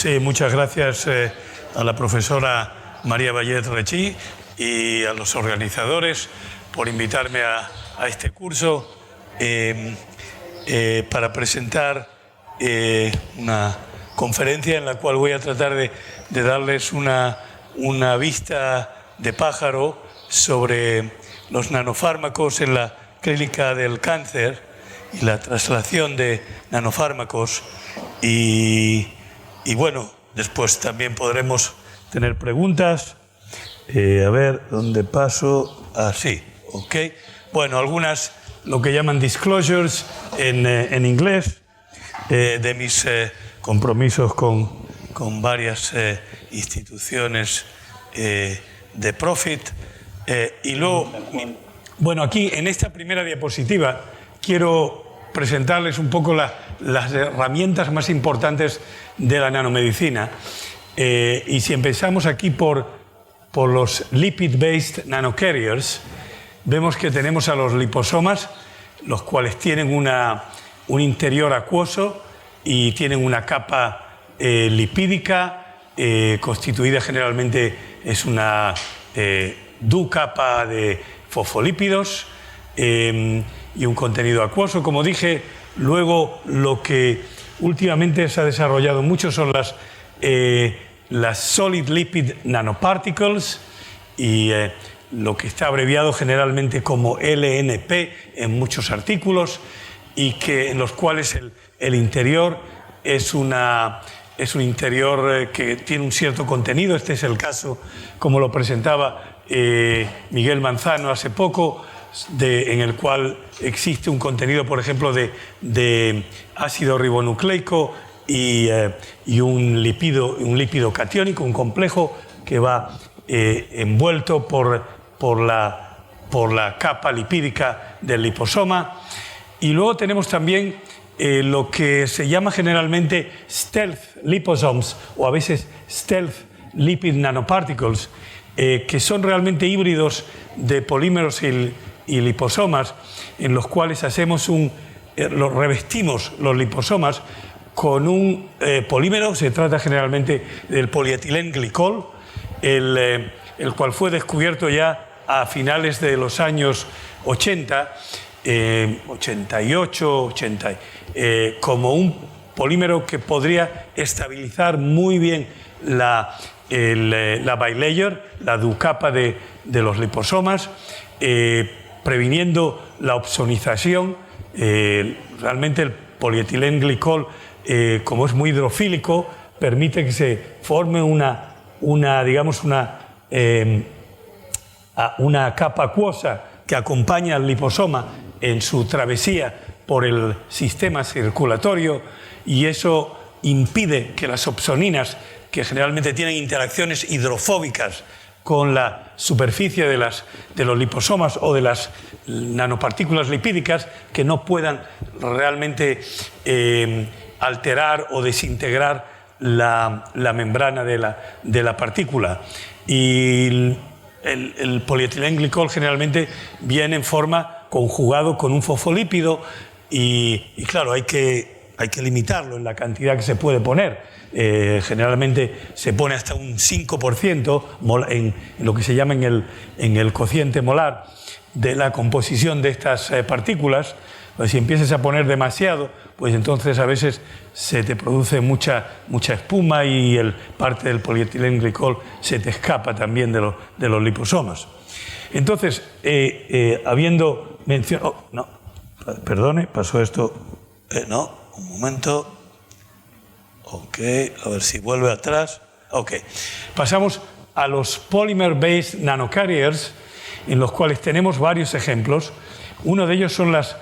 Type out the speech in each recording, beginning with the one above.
Sí, muchas gracias a la profesora María Vallet Rechí y a los organizadores por invitarme a este curso para presentar una conferencia en la cual voy a tratar de darles una vista de pájaro sobre los nanofármacos en la clínica del cáncer y la traslación de nanofármacos y bueno, después también podremos tener preguntas. A ver, ¿dónde paso? Sí, ok. Bueno, algunas, lo que llaman disclosures en inglés, de mis compromisos con varias instituciones de profit. Y luego, bueno, aquí en esta primera diapositiva quiero presentarles un poco las herramientas más importantes de la nanomedicina. Y si empezamos aquí por los lipid-based nanocarriers, vemos que tenemos a los liposomas, los cuales tienen un interior acuoso y tienen una capa lipídica constituida generalmente, es una ducapa de fosfolípidos y un contenido acuoso, como dije. Luego, lo que últimamente se ha desarrollado mucho son las solid lipid nanoparticles y lo que está abreviado generalmente como LNP en muchos artículos, y en los cuales el interior es un interior que tiene un cierto contenido. Este es el caso, como lo presentaba Miguel Manzano hace poco, en el cual existe un contenido, por ejemplo, de ácido ribonucleico y un lípido catiónico, un complejo que va envuelto por la capa lipídica del liposoma. Y luego tenemos también lo que se llama generalmente stealth liposomes, o a veces stealth lipid nanoparticles, que son realmente híbridos de polímeros y liposomas, en los cuales revestimos los liposomas con un polímero. Se trata generalmente del polietilenglicol, el cual fue descubierto ya a finales de los años 80, 88, 80, como un polímero que podría estabilizar muy bien la bilayer, la ducapa de los liposomas, previniendo la opsonización. Realmente el polietilenglicol, como es muy hidrofílico, permite que se forme una capa acuosa que acompaña al liposoma en su travesía por el sistema circulatorio, y eso impide que las opsoninas, que generalmente tienen interacciones hidrofóbicas con la superficie de los liposomas o de las nanopartículas lipídicas, que no puedan realmente alterar o desintegrar la membrana de la partícula. Y el polietilenglicol generalmente viene en forma conjugado con un fosfolípido y claro, hay que limitarlo en la cantidad que se puede poner. Generalmente se pone hasta un 5% en lo que se llama en el cociente molar de la composición de estas partículas. Pues si empiezas a poner demasiado, pues entonces a veces se te produce mucha espuma y parte del polietilenglicol se te escapa también de los liposomas. Entonces, habiendo mencionado... no, perdone, pasó esto. No, un momento. Ok, a ver si vuelve atrás. Ok, pasamos a los polymer-based nanocarriers, en los cuales tenemos varios ejemplos. Uno de ellos son las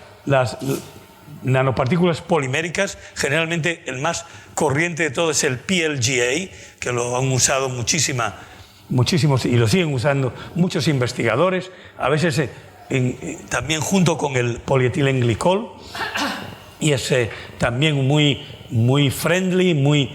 nanopartículas poliméricas. Generalmente el más corriente de todo es el PLGA, que lo han usado muchísimos y lo siguen usando muchos investigadores, a veces también junto con el polietilenglicol, y es también muy friendly, muy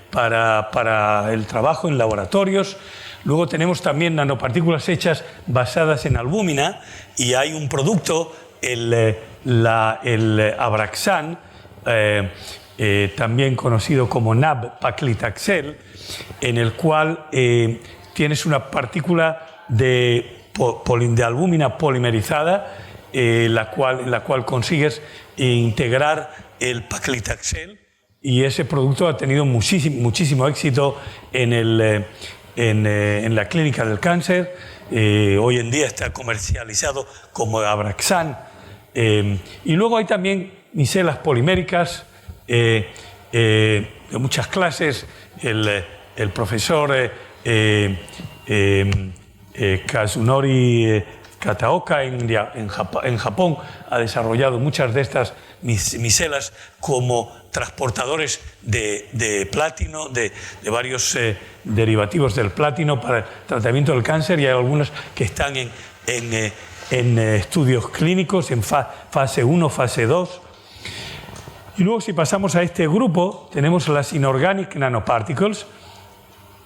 para el trabajo en laboratorios. Luego tenemos también nanopartículas hechas basadas en albúmina, y hay un producto, el Abraxan, también conocido como nab-paclitaxel, en el cual tienes una partícula de albúmina polimerizada, en la cual consigues integrar el paclitaxel, y ese producto ha tenido muchísimo éxito en la clínica del cáncer. Hoy en día está comercializado como Abraxane. Y luego hay también micelas poliméricas de muchas clases. El profesor Kazunori Kataoka en Japón ha desarrollado muchas de estas micelas como transportadores de platino, de varios derivativos del platino para el tratamiento del cáncer, y hay algunas que están en estudios clínicos, en fase 1, fase 2. Y luego, si pasamos a este grupo, tenemos las inorganic nanoparticles,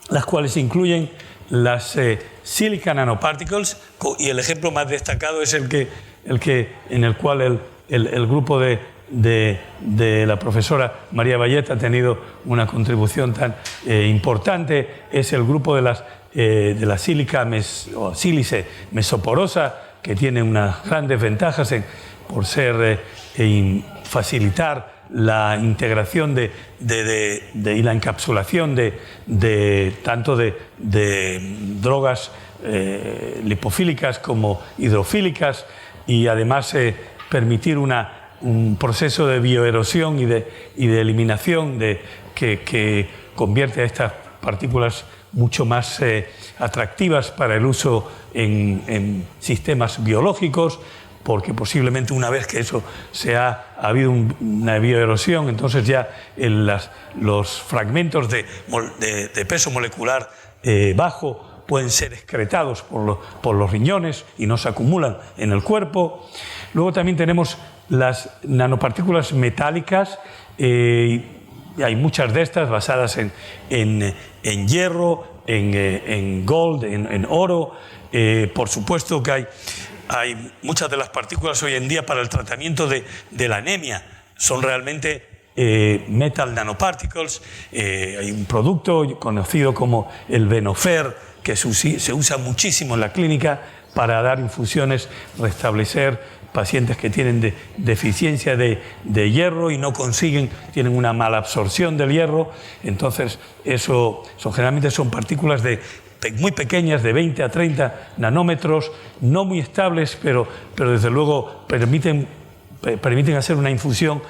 las cuales incluyen las silica nanoparticles, y el ejemplo más destacado es en el cual el grupo de la profesora María Valletta ha tenido una contribución tan importante. Es el grupo de la sílica o sílice mesoporosa, que tiene unas grandes ventajas por facilitar la integración y la encapsulación tanto de drogas lipofílicas como hidrofílicas, y además permitir un proceso de bioerosión y de eliminación que convierte a estas partículas mucho más atractivas para el uso en sistemas biológicos, porque posiblemente una vez que eso ha habido una bioerosión, entonces ya los fragmentos de peso molecular bajo pueden ser excretados por los riñones y no se acumulan en el cuerpo. Luego también tenemos las nanopartículas metálicas, hay muchas de estas basadas en hierro, en gold, en oro. Por supuesto que hay muchas de las partículas hoy en día para el tratamiento de la anemia, son realmente metal nanoparticles. Hay un producto conocido como el Venofer, que se usa muchísimo en la clínica para dar infusiones, restablecer pacientes que tienen deficiencia de hierro y no tienen una mala absorción del hierro. Entonces, eso generalmente son partículas muy pequeñas, de 20 a 30 nanómetros, no muy estables, pero desde luego permiten hacer una infusión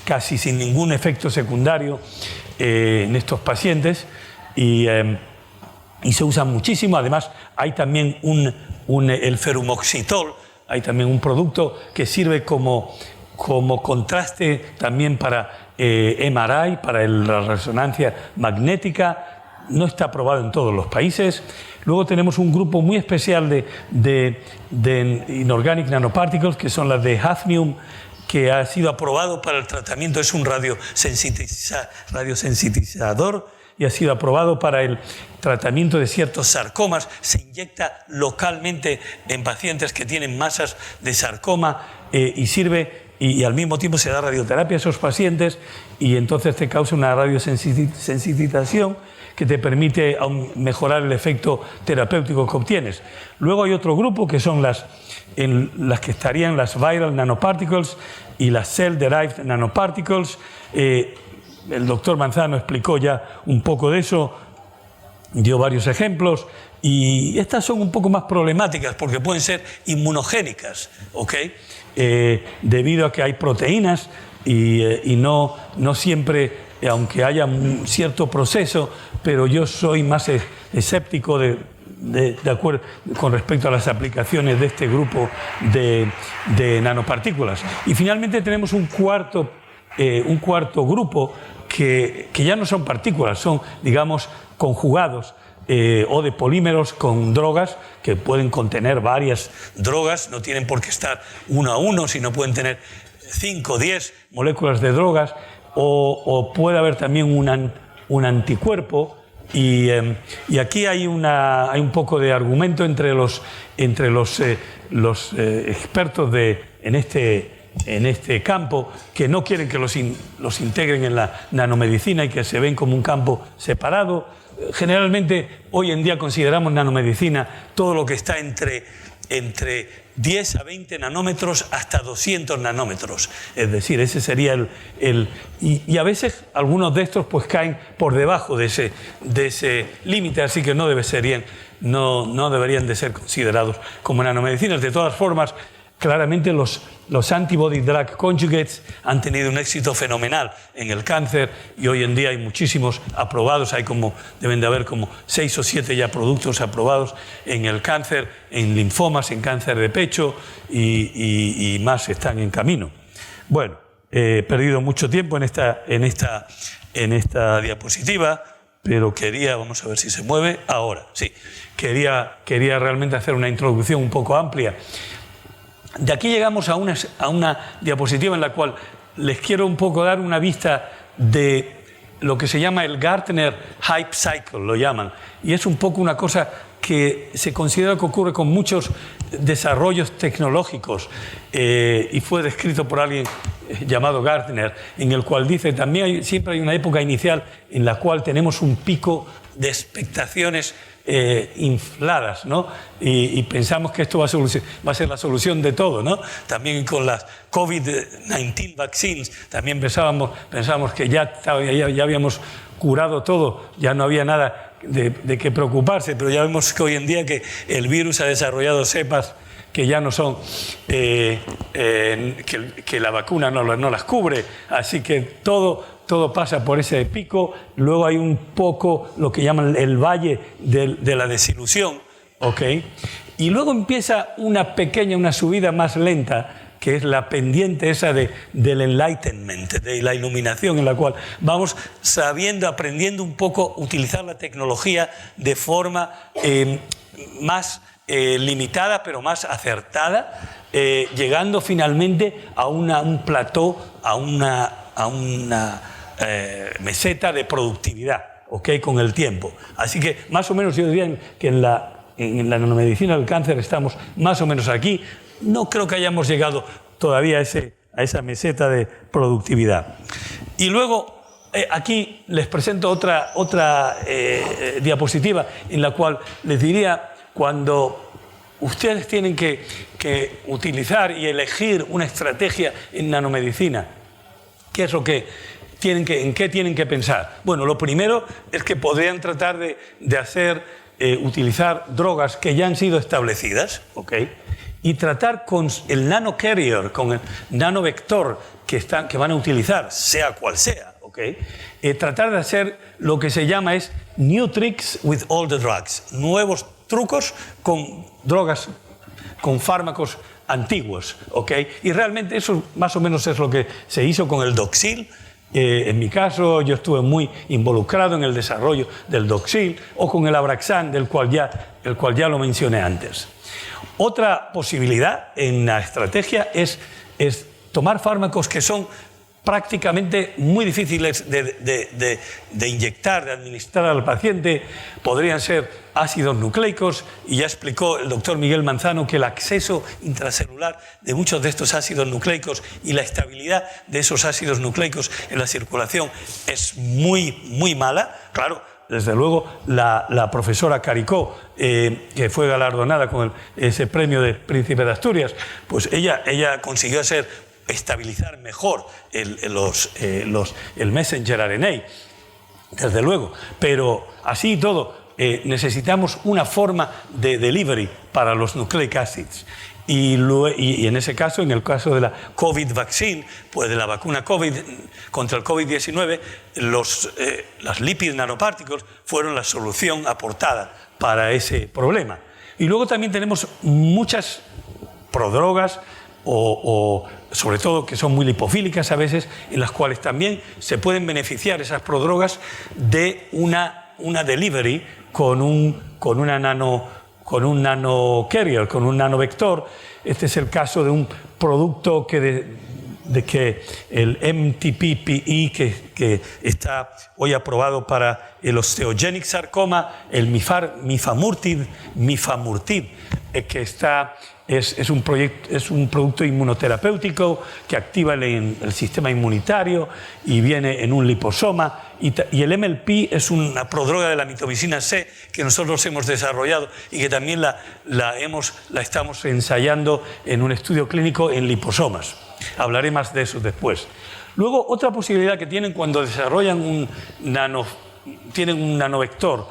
casi sin ningún efecto secundario en estos pacientes, y se usan muchísimo. Además, hay también el ferumoxitol, hay también un producto que sirve como contraste también para MRI, para la resonancia magnética. No está aprobado en todos los países. Luego tenemos un grupo muy especial de inorganic nanoparticles, que son las de hafnium, que ha sido aprobado para el tratamiento, es un radiosensitivizador, y ha sido aprobado para el tratamiento de ciertos sarcomas. Se inyecta localmente en pacientes que tienen masas de sarcoma, y sirve, y al mismo tiempo se da radioterapia a esos pacientes, y entonces te causa una radiosensitización que te permite mejorar el efecto terapéutico que obtienes. Luego hay otro grupo que son las que estarían las viral nanoparticles y las cell-derived nanoparticles. El doctor Manzano explicó ya un poco de eso, dio varios ejemplos, y estas son un poco más problemáticas porque pueden ser inmunogénicas, ¿ok? Debido a que hay proteínas y no siempre, aunque haya un cierto proceso, pero yo soy más escéptico de acuerdo con respecto a las aplicaciones de este grupo de nanopartículas. Y finalmente tenemos un cuarto grupo que ya no son partículas, son, digamos, conjugados o de polímeros con drogas, que pueden contener varias drogas, no tienen por qué estar uno a uno, sino pueden tener 5 o 10 moléculas de drogas, o puede haber también un anticuerpo. Y aquí hay un poco de argumento entre los expertos en este este campo, que no quieren que los integren en la nanomedicina y que se ven como un campo separado. Generalmente, hoy en día consideramos nanomedicina todo lo que está entre 10 a 20 nanómetros hasta 200 nanómetros. Es decir, ese sería y a veces algunos de estos pues caen por debajo de ese límite, así que no deberían de ser considerados como nanomedicinas. De todas formas, claramente los antibody drug conjugates han tenido un éxito fenomenal en el cáncer y hoy en día hay muchísimos aprobados, deben de haber como 6 o 7 ya productos aprobados en el cáncer, en linfomas, en cáncer de pecho y más están en camino. Bueno, he perdido mucho tiempo en esta diapositiva, pero vamos a ver si se mueve ahora, sí, quería realmente hacer una introducción un poco amplia. De aquí llegamos a una diapositiva en la cual les quiero un poco dar una vista de lo que se llama el Gartner Hype Cycle, lo llaman. Y es un poco una cosa que se considera que ocurre con muchos desarrollos tecnológicos y fue descrito por alguien llamado Gartner, en el cual dice también siempre hay una época inicial en la cual tenemos un pico de expectaciones infladas, ¿no? Y pensamos que esto va a ser la solución de todo, ¿no? También con las COVID-19 vaccines, también pensábamos que ya habíamos curado todo, ya no había nada de qué preocuparse, pero ya vemos que hoy en día que el virus ha desarrollado cepas que ya no son, que la vacuna no las cubre, así que todo pasa por ese pico. Luego hay un poco lo que llaman el valle de la desilusión, ¿ok? Y luego empieza una subida más lenta, que es la pendiente esa del enlightenment, de la iluminación, en la cual vamos aprendiendo un poco a utilizar la tecnología de forma más limitada, pero más acertada, llegando finalmente a un plató, a una meseta de productividad, ¿okay? Con el tiempo. Así que más o menos yo diría que en la nanomedicina del cáncer estamos más o menos aquí. No creo que hayamos llegado todavía a esa meseta de productividad. Y luego aquí les presento otra diapositiva en la cual les diría, cuando ustedes tienen que utilizar y elegir una estrategia en nanomedicina, ¿qué es lo que en qué tienen que pensar? Bueno, lo primero es que podrían tratar de utilizar drogas que ya han sido establecidas, ¿ok? Y tratar con el nanocarrier, con el nanovector que van a utilizar, sea cual sea, ¿ok? Tratar de hacer lo que se llama new tricks with all the drugs, nuevos trucos con drogas, con fármacos antiguos, ¿ok? Y realmente eso más o menos es lo que se hizo con el Doxil. En mi caso, yo estuve muy involucrado en el desarrollo del Doxil, o con el Abraxan, el cual ya lo mencioné antes. Otra posibilidad en la estrategia es tomar fármacos que son prácticamente muy difíciles de inyectar, de administrar al paciente. Podrían ser ácidos nucleicos, y ya explicó el doctor Miguel Manzano que el acceso intracelular de muchos de estos ácidos nucleicos y la estabilidad de esos ácidos nucleicos en la circulación es muy, muy mala. Claro, desde luego la profesora Caricó, que fue galardonada con ese premio de Príncipe de Asturias, pues ella consiguió estabilizar mejor el messenger RNA, desde luego, pero así y todo necesitamos una forma de delivery para los nucleic acids. Y en ese caso, en el caso de la COVID vaccine, pues de la vacuna COVID contra el COVID-19, las lipid nanoparticles fueron la solución aportada para ese problema. Y luego también tenemos muchas prodrogas, o sobre todo que son muy lipofílicas a veces, en las cuales también se pueden beneficiar esas prodrogas de una delivery con un nanocarrier, con un nanovector. Este es el caso de un producto que el MTPPE, que está hoy aprobado para el osteogenic sarcoma, el mifamurtid, es un producto inmunoterapéutico que activa el sistema inmunitario y viene en un liposoma. Y el MLP es una prodroga de la mitomicina C que nosotros hemos desarrollado y que también la estamos ensayando en un estudio clínico en liposomas. Hablaré más de eso después. Luego, otra posibilidad que tienen cuando desarrollan un nanovector,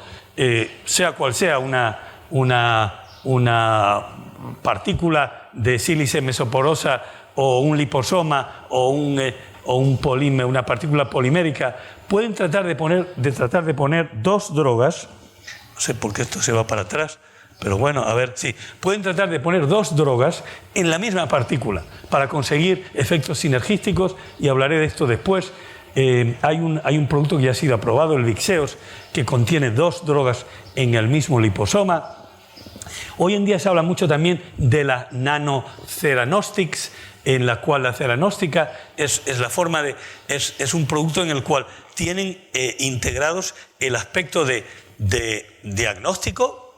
sea cual sea una partícula de sílice mesoporosa o un liposoma o un polímero, una partícula polimérica, pueden tratar de poner dos drogas. No sé por qué esto se va para atrás, pero bueno, a ver, sí. Pueden tratar de poner dos drogas en la misma partícula para conseguir efectos sinergísticos, y hablaré de esto después. Hay un producto que ya ha sido aprobado, el Vixeos, que contiene dos drogas en el mismo liposoma. Hoy en día se habla mucho también de la nanoceranostics, en la cual la ceranóstica es un producto en el cual tienen integrados el aspecto de diagnóstico,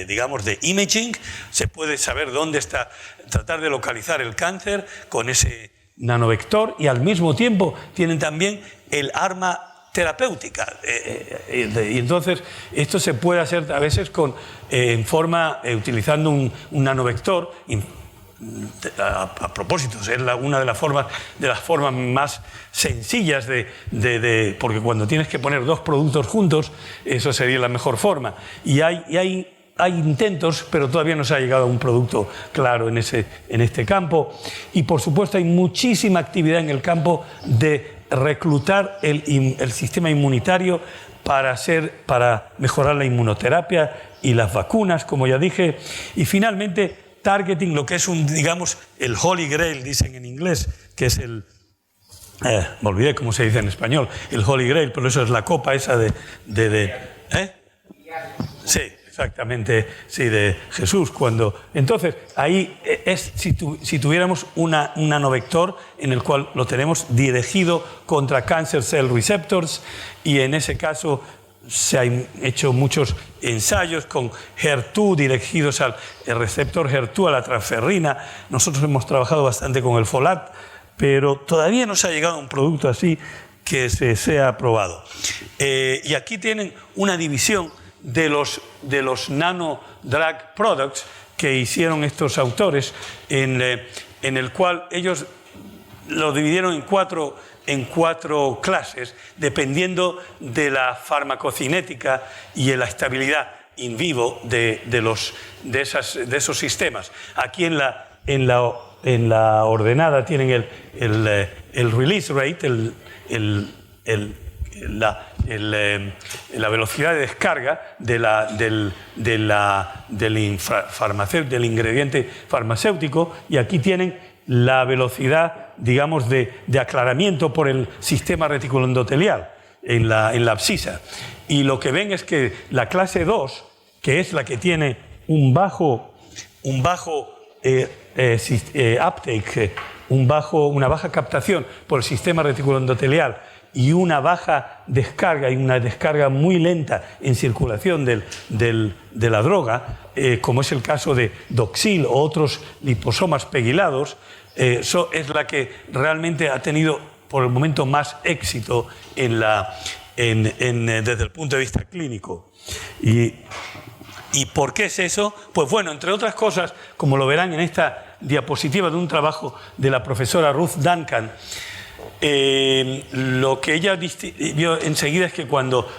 digamos de imaging. Se puede saber dónde está, tratar de localizar el cáncer con ese nanovector, y al mismo tiempo tienen también el arma terapéutica. Y entonces esto se puede hacer a veces utilizando un nanovector. A propósito, es una de las formas más sencillas porque cuando tienes que poner dos productos juntos, eso sería la mejor forma. Y hay intentos, pero todavía no se ha llegado a un producto claro en este campo. Y por supuesto hay muchísima actividad en el campo de reclutar el sistema inmunitario para mejorar la inmunoterapia y las vacunas, como ya dije. Y finalmente, targeting, lo que es digamos, el Holy Grail, dicen en inglés, que es me olvidé cómo se dice en español, el Holy Grail, pero eso es la copa esa Sí, exactamente, sí, de Jesús. Entonces, ahí es si tuviéramos un nanovector en el cual lo tenemos dirigido contra cancer cell receptors, y en ese caso se han hecho muchos ensayos con HER2 dirigidos al receptor HER2, a la transferrina. Nosotros hemos trabajado bastante con el FOLAT, pero todavía no se ha llegado a un producto así que se sea aprobado. Y aquí tienen una división de los nano drug products que hicieron estos autores, en el cual ellos lo dividieron en cuatro clases, dependiendo de la farmacocinética y de la estabilidad in vivo de esos sistemas. Aquí en la ordenada tienen el release rate, la velocidad de descarga del ingrediente farmacéutico, y aquí tienen la velocidad, digamos, de aclaramiento por el sistema reticuloendotelial en la abscisa. Y lo que ven es que la clase 2, que es la que tiene un bajo uptake, una baja captación por el sistema reticuloendotelial y una baja descarga y una descarga muy lenta en circulación de la droga, como es el caso de Doxil o otros liposomas pegilados, es la que realmente ha tenido por el momento más éxito desde el punto de vista clínico. ¿Y por qué es eso? Pues bueno, entre otras cosas, como lo verán en esta diapositiva de un trabajo de la profesora Ruth Duncan, lo que ella vio enseguida es que cuando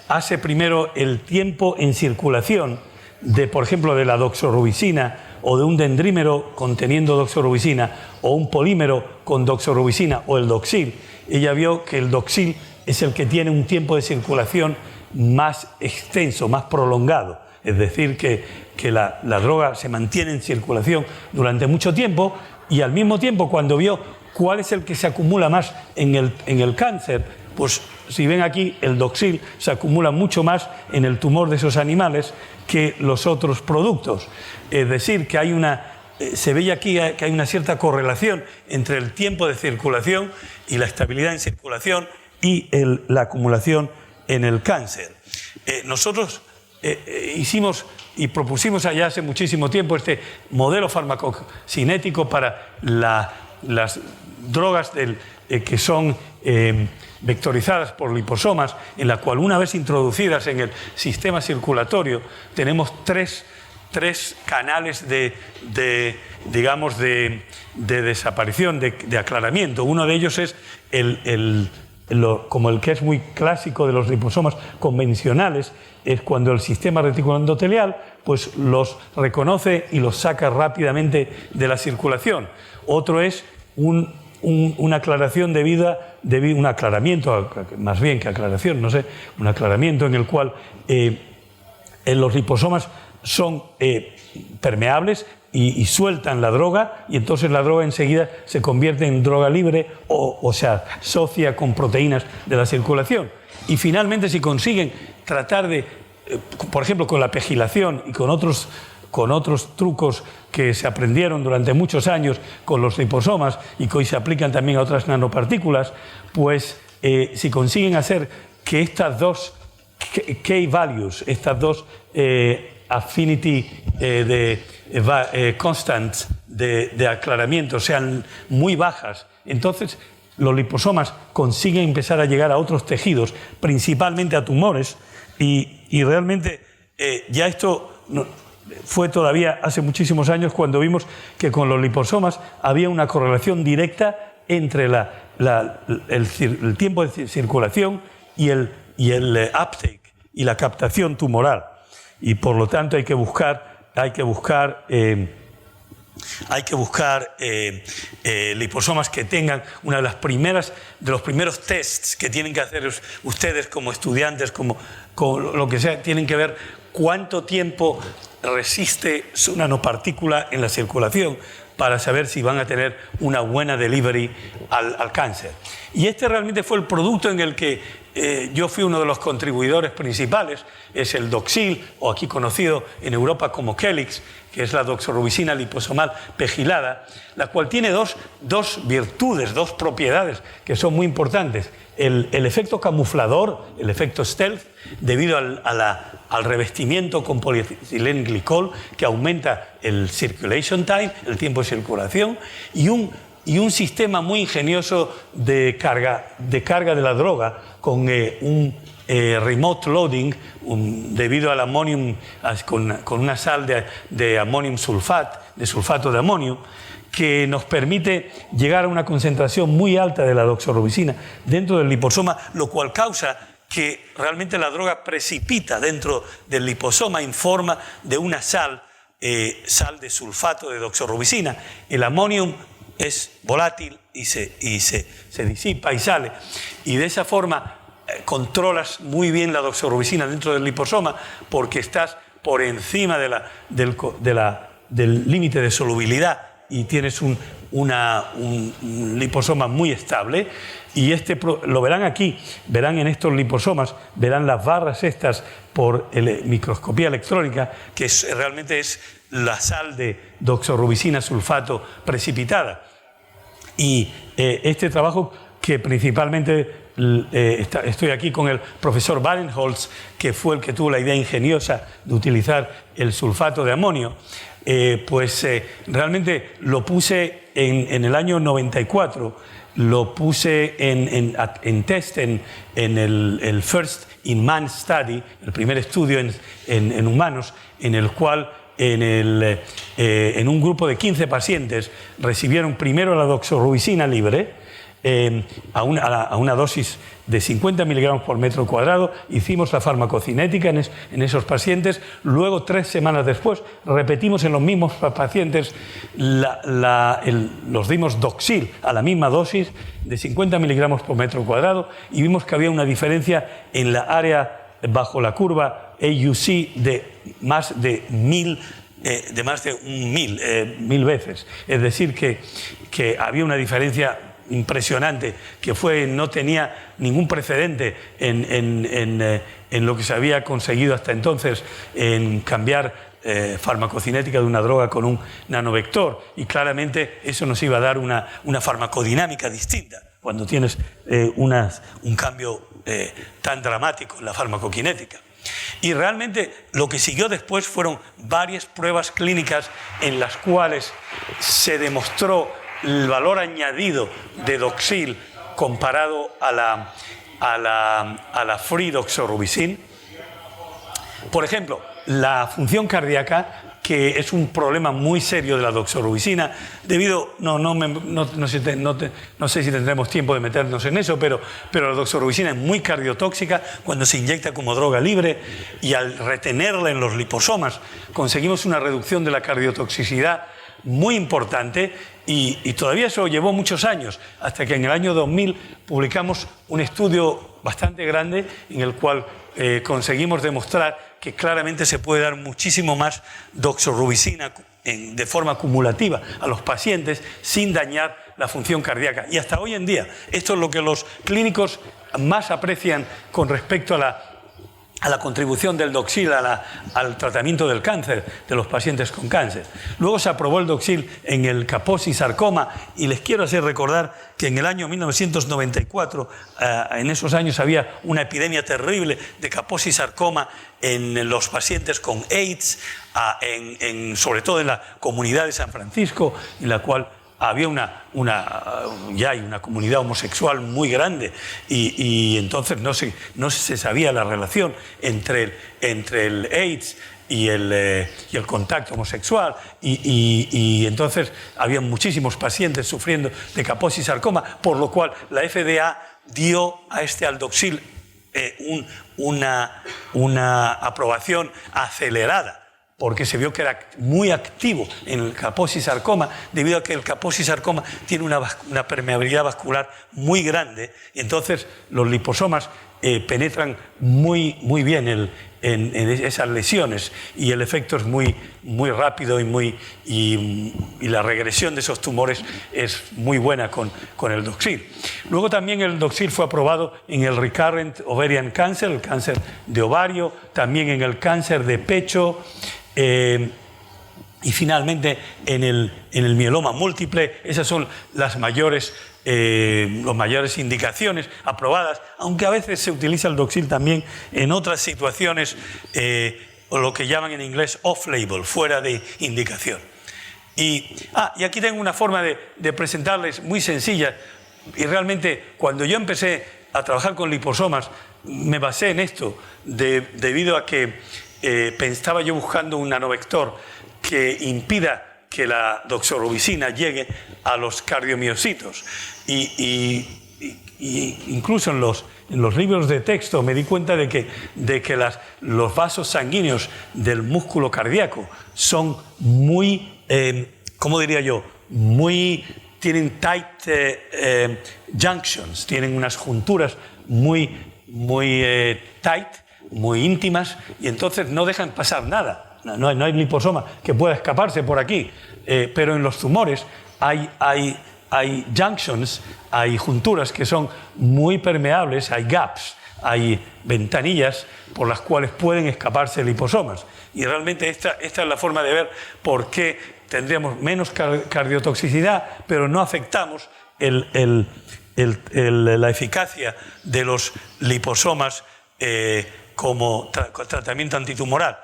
hace primero el tiempo en circulación por ejemplo, de la doxorubicina o de un dendrímero conteniendo doxorubicina o un polímero con doxorubicina o el Doxil, ella vio que el Doxil es el que tiene un tiempo de circulación más extenso, más prolongado. Es decir, que la droga se mantiene en circulación durante mucho tiempo, y al mismo tiempo, cuando vio cuál es el que se acumula más en el cáncer, pues si ven aquí, el Doxil se acumula mucho más en el tumor de esos animales que los otros productos. Es decir, que se ve aquí que hay una cierta correlación entre el tiempo de circulación y la estabilidad en circulación y la acumulación en el cáncer. Nosotros hicimos y propusimos allá hace muchísimo tiempo este modelo farmacocinético para las drogas que son vectorizadas por liposomas, en la cual una vez introducidas en el sistema circulatorio tenemos tres canales digamos, de desaparición, de aclaramiento. Uno de ellos es como el que es muy clásico de los liposomas convencionales, es cuando el sistema reticuloendotelial pues los reconoce y los saca rápidamente de la circulación. Otro es una aclaración un aclaramiento, más bien que aclaración, no sé, un aclaramiento en el cual los liposomas son permeables y sueltan la droga, y entonces la droga enseguida se convierte en droga libre o se asocia con proteínas de la circulación. Y finalmente, si consiguen tratar de, por ejemplo, con la pegilación y con otros trucos que se aprendieron durante muchos años con los liposomas y que hoy se aplican también a otras nanopartículas, pues si consiguen hacer que estas dos key values, estas dos affinity constants de aclaramiento sean muy bajas, entonces los liposomas consiguen empezar a llegar a otros tejidos, principalmente a tumores, y realmente ya esto fue todavía hace muchísimos años cuando vimos que con los liposomas había una correlación directa entre el tiempo de circulación y el uptake y la captación tumoral. Y por lo tanto hay que buscar liposomas que tengan una de los primeros tests que tienen que hacer ustedes como estudiantes, como lo que sea, tienen que ver cuánto tiempo resiste su nanopartícula en la circulación para saber si van a tener una buena delivery al cáncer. Y este realmente fue el producto en el que yo fui uno de los contribuidores principales. Es el Doxil, o aquí conocido en Europa como Celix, que es la doxorubicina liposomal pegilada, la cual tiene dos virtudes, dos propiedades que son muy importantes. El efecto camuflador, el efecto stealth, debido al revestimiento con polietilenglicol, que aumenta el circulation time, el tiempo de circulación, y un sistema muy ingenioso de carga de la droga con un remote loading debido al ammonium, con una sal de ammonium de sulfato de amonio, que nos permite llegar a una concentración muy alta de la doxorubicina dentro del liposoma, lo cual causa que realmente la droga precipita dentro del liposoma en forma de una sal de sulfato de doxorubicina. El ammonium es volátil y se disipa y sale, y de esa forma controlas muy bien la doxorubicina dentro del liposoma, porque estás por encima del límite de solubilidad y tienes un liposoma muy estable. Y lo verán aquí, verán en estos liposomas, verán las barras estas por microscopía electrónica, que realmente es la sal de doxorubicina sulfato precipitada. Y este trabajo, que principalmente estoy aquí con el profesor Barenholtz, que fue el que tuvo la idea ingeniosa de utilizar el sulfato de amonio, realmente lo puse en el año 94, lo puse en test en el First in Man Study, el primer estudio en humanos, en el cual en un grupo de 15 pacientes recibieron primero la doxorubicina libre a una dosis de 50 miligramos por metro cuadrado. Hicimos la farmacocinética en esos pacientes. Luego, 3 semanas después, repetimos en los mismos pacientes, los dimos Doxil a la misma dosis de 50 miligramos por metro cuadrado, y vimos que había una diferencia en la área bajo la curva AUC de más de 1000 veces. Es decir, que había una diferencia impresionante, que no tenía ningún precedente en lo que se había conseguido hasta entonces en cambiar farmacocinética de una droga con un nanovector, y claramente eso nos iba a dar una farmacodinámica distinta cuando tienes un cambio tan dramático en la farmacokinética. Y realmente lo que siguió después fueron varias pruebas clínicas en las cuales se demostró el valor añadido de Doxil comparado a la free doxorubicin. Por ejemplo, la función cardíaca, que es un problema muy serio de la doxorubicina, debido, no sé si tendremos tiempo de meternos en eso, pero la doxorubicina es muy cardiotóxica cuando se inyecta como droga libre, y al retenerla en los liposomas conseguimos una reducción de la cardiotoxicidad muy importante, y todavía eso llevó muchos años, hasta que en el año 2000 publicamos un estudio bastante grande en el cual conseguimos demostrar que claramente se puede dar muchísimo más doxorubicina de forma acumulativa a los pacientes sin dañar la función cardíaca. Y hasta hoy en día, esto es lo que los clínicos más aprecian con respecto a la contribución del Doxil al tratamiento del cáncer de los pacientes con cáncer. Luego se aprobó el Doxil en el Kaposi sarcoma, y les quiero hacer recordar que en el año 1994, en esos años había una epidemia terrible de Kaposi sarcoma en los pacientes con AIDS, sobre todo en la comunidad de San Francisco, en la cual había ya hay una comunidad homosexual muy grande, y entonces no se sabía la relación entre el AIDS y el contacto homosexual, y entonces había muchísimos pacientes sufriendo de Kaposi sarcoma, por lo cual la FDA dio a al Doxil una aprobación acelerada, porque se vio que era muy activo en el Kaposi sarcoma, debido a que el Kaposi sarcoma tiene una permeabilidad vascular muy grande, y entonces los liposomas penetran muy bien en esas lesiones, y el efecto es muy rápido, y la regresión de esos tumores es muy buena con el Doxil. Luego también el Doxil fue aprobado en el recurrent ovarian cancer, el cáncer de ovario, también en el cáncer de pecho, y finalmente en el mieloma múltiple. Esas son las mayores indicaciones aprobadas, aunque a veces se utiliza el Doxil también en otras situaciones, o lo que llaman en inglés off-label, fuera de indicación. Y aquí tengo una forma de presentarles muy sencilla, y realmente cuando yo empecé a trabajar con liposomas me basé en esto, debido a que estaba yo buscando un nanovector que impida que la doxorubicina llegue a los cardiomiocitos, y incluso en los libros de texto me di cuenta de que los vasos sanguíneos del músculo cardíaco son muy, ¿cómo diría yo? Tienen tight junctions, tienen unas junturas muy tight, muy íntimas, y entonces no dejan pasar nada. No hay liposoma que pueda escaparse por aquí, pero en los tumores hay junctions, hay junturas que son muy permeables, hay gaps, hay ventanillas por las cuales pueden escaparse liposomas. Y realmente esta es la forma de ver por qué tendríamos menos cardiotoxicidad, pero no afectamos la eficacia de los liposomas como tratamiento antitumoral.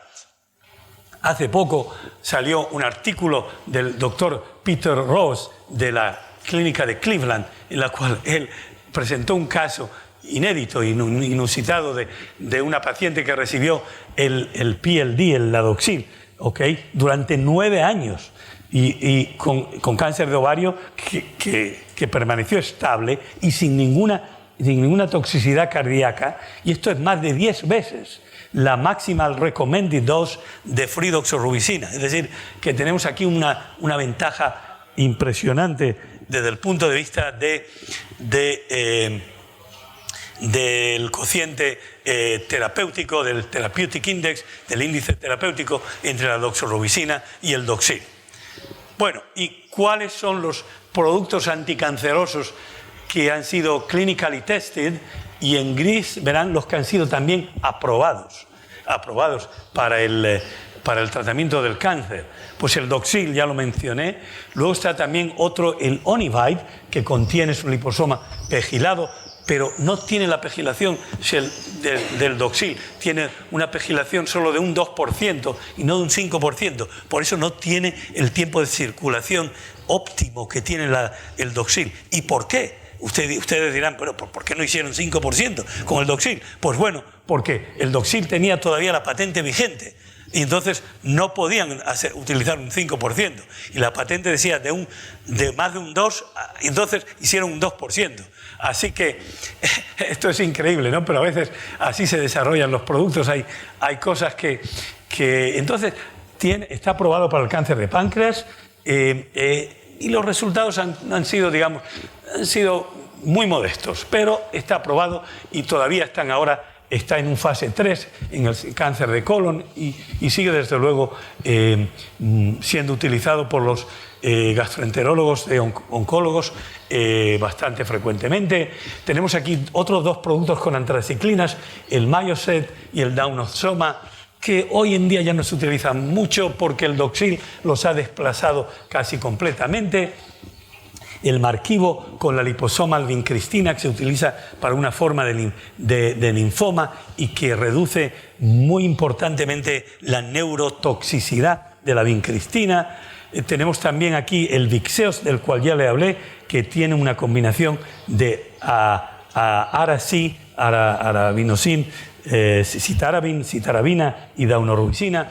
Hace poco salió un artículo del doctor Peter Rose de la clínica de Cleveland, en la cual él presentó un caso inédito, inusitado, de una paciente que recibió el PLD, el Ladoxil, durante 9 años, y con cáncer de ovario que permaneció estable y sin ninguna toxicidad cardíaca, y esto es más de 10 veces la maximal recommended dose de free doxorubicina. Es decir, que tenemos aquí una ventaja impresionante desde el punto de vista del cociente terapéutico, del therapeutic index, del índice terapéutico entre la doxorubicina y el Doxil. Bueno, ¿y cuáles son los productos anticancerosos que han sido clinically tested? Y en gris verán los que han sido también aprobados para el tratamiento del cáncer. Pues el Doxil ya lo mencioné. Luego está también otro, el Onivyde, que contiene su liposoma pegilado, pero no tiene la pegilación del doxil, tiene una pegilación solo de un 2% y no de un 5%, por eso no tiene el tiempo de circulación óptimo que tiene el doxil. ¿Y por qué? Ustedes dirán, pero ¿por qué no hicieron 5% con el doxil? Pues bueno, porque el doxil tenía todavía la patente vigente y entonces no podían utilizar un 5%. Y la patente decía de más de un 2%, entonces hicieron un 2%. Así que esto es increíble, ¿no? Pero a veces así se desarrollan los productos. Hay cosas que entonces está aprobado para el cáncer de páncreas y los resultados han sido, digamos, muy modestos, pero está aprobado y todavía está en un fase 3 en el cáncer de colon y sigue desde luego siendo utilizado por los gastroenterólogos y oncólogos bastante frecuentemente. Tenemos aquí otros 2 productos con antraciclinas, el Myoset y el Downosoma, que hoy en día ya no se utilizan mucho porque el doxil los ha desplazado casi completamente. El Marquivo con la liposomal vincristina, que se utiliza para una forma de linfoma y que reduce muy importantemente la neurotoxicidad de la vincristina. Tenemos también aquí el Vixeos, del cual ya le hablé, que tiene una combinación de arabinosin, citarabina y daunorubicina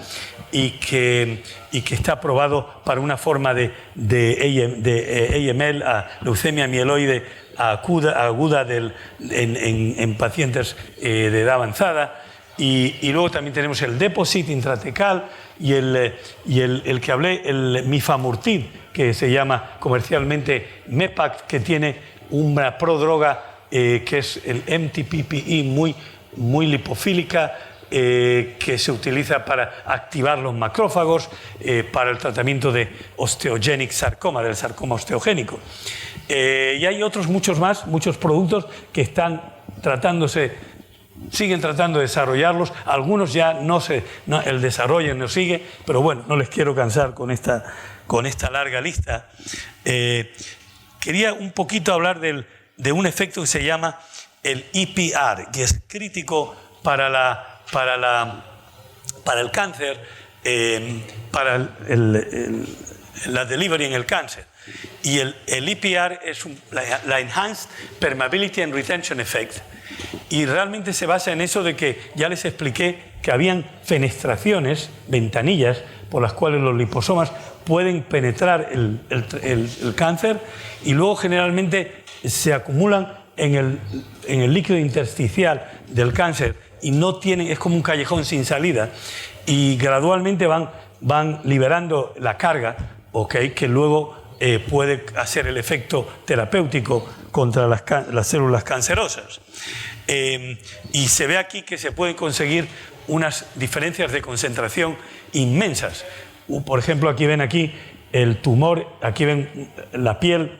y que está aprobado para una forma de AML, leucemia mieloide aguda en pacientes de edad avanzada. Y luego también tenemos el Deposit intratecal y el que hablé, el Mifamurtid, que se llama comercialmente Mepac, que tiene una prodroga que es el MTPPI muy lipofílica, que se utiliza para activar los macrófagos, para el tratamiento de osteogenic sarcoma, del sarcoma osteogénico. Y hay muchos productos que siguen tratando de desarrollarlos. Algunos ya el desarrollo no sigue, pero bueno, no les quiero cansar con esta larga lista. Quería un poquito hablar de un efecto que se llama el EPR, que es crítico para el cáncer, para la delivery en el cáncer. Y el EPR es la Enhanced Permeability and Retention Effect. Y realmente se basa en eso de que ya les expliqué que habían fenestraciones, ventanillas, por las cuales los liposomas pueden penetrar el cáncer y luego generalmente se acumulan en el líquido intersticial del cáncer y es como un callejón sin salida y gradualmente van liberando la carga, que luego puede hacer el efecto terapéutico contra las células cancerosas. Y se ve aquí que se pueden conseguir unas diferencias de concentración inmensas. Por ejemplo, aquí ven el tumor, aquí ven la piel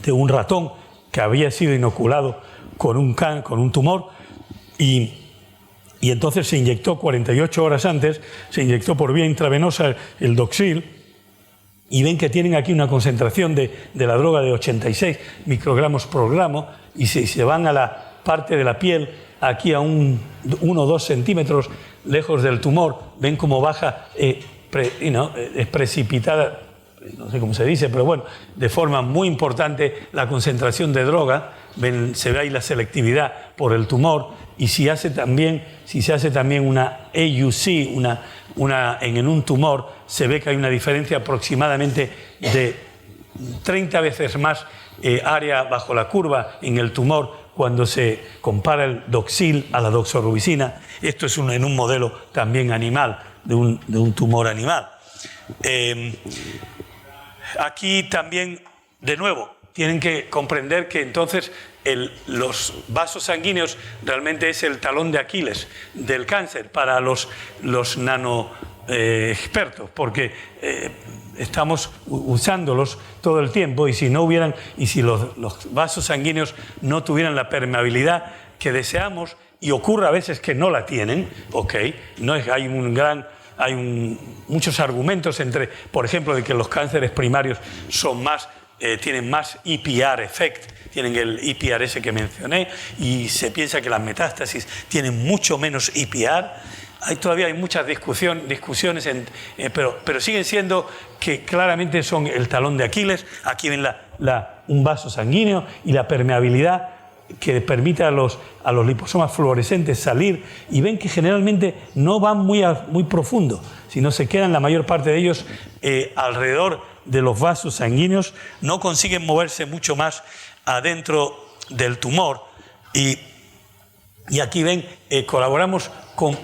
de un ratón que había sido inoculado con un tumor y entonces se inyectó 48 horas antes, se inyectó por vía intravenosa el doxil y ven que tienen aquí una concentración de la droga de 86 microgramos por gramo y si se van a la parte de la piel, aquí a 1 o 2 centímetros lejos del tumor, ven cómo baja, es precipitada, no sé cómo se dice, pero bueno, de forma muy importante la concentración de droga, se ve ahí la selectividad por el tumor y si se hace también una AUC, en un tumor, se ve que hay una diferencia aproximadamente de 30 veces más área bajo la curva en el tumor cuando se compara el doxil a la doxorubicina. Esto es en un modelo también animal, de un tumor animal. Aquí también, de nuevo, tienen que comprender que entonces los vasos sanguíneos realmente es el talón de Aquiles del cáncer para los nano expertos, porque estamos usándolos todo el tiempo y si los vasos sanguíneos no tuvieran la permeabilidad que deseamos y ocurre a veces que no la tienen, hay muchos argumentos por ejemplo, de que los cánceres primarios son más tienen más EPR effect, tienen el EPR ese que mencioné, y se piensa que las metástasis tienen mucho menos EPR. Todavía hay muchas discusiones, pero siguen siendo que claramente son el talón de Aquiles. Aquí ven un vaso sanguíneo y la permeabilidad que permite a los liposomas fluorescentes salir, y ven que generalmente no van muy profundo, sino se quedan la mayor parte de ellos alrededor de los vasos sanguíneos, no consiguen moverse mucho más adentro del tumor. Y aquí ven, colaboramos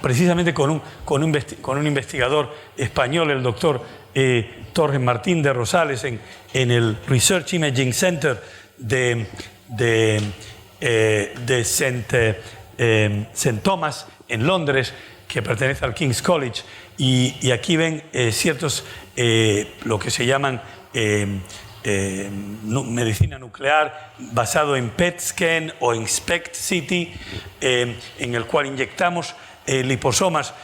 precisamente con un investigador español, el doctor Torres Martín de Rosales, en el Research Imaging Center de St. Thomas en Londres, que pertenece al King's College, y aquí ven ciertos, lo que se llaman medicina nuclear basado en PET scan o en SPECT-CT, en el cual inyectamos liposomas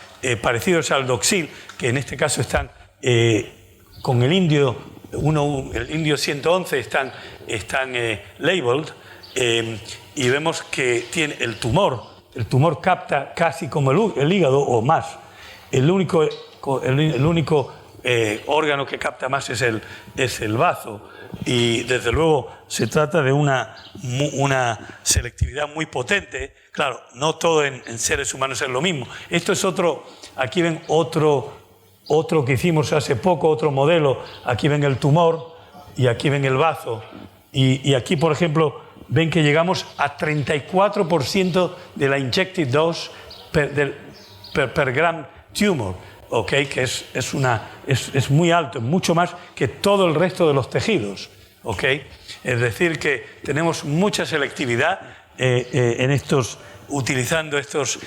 parecidos al Doxil, que en este caso están con el indio 111, están labeled, y vemos que tiene el tumor capta casi como el hígado o más. El único órgano que capta más es el bazo, y desde luego se trata de una selectividad muy potente. Claro, no todo en seres humanos es lo mismo. Esto es otro, aquí ven otro que hicimos hace poco, otro modelo. Aquí ven el tumor y aquí ven el bazo, y aquí, por ejemplo, ven que llegamos a 34% de la injected dose per gram tumor, ¿okay? Que es muy alto, mucho más que todo el resto de los tejidos, ¿okay? Es decir, que tenemos mucha selectividad utilizando estos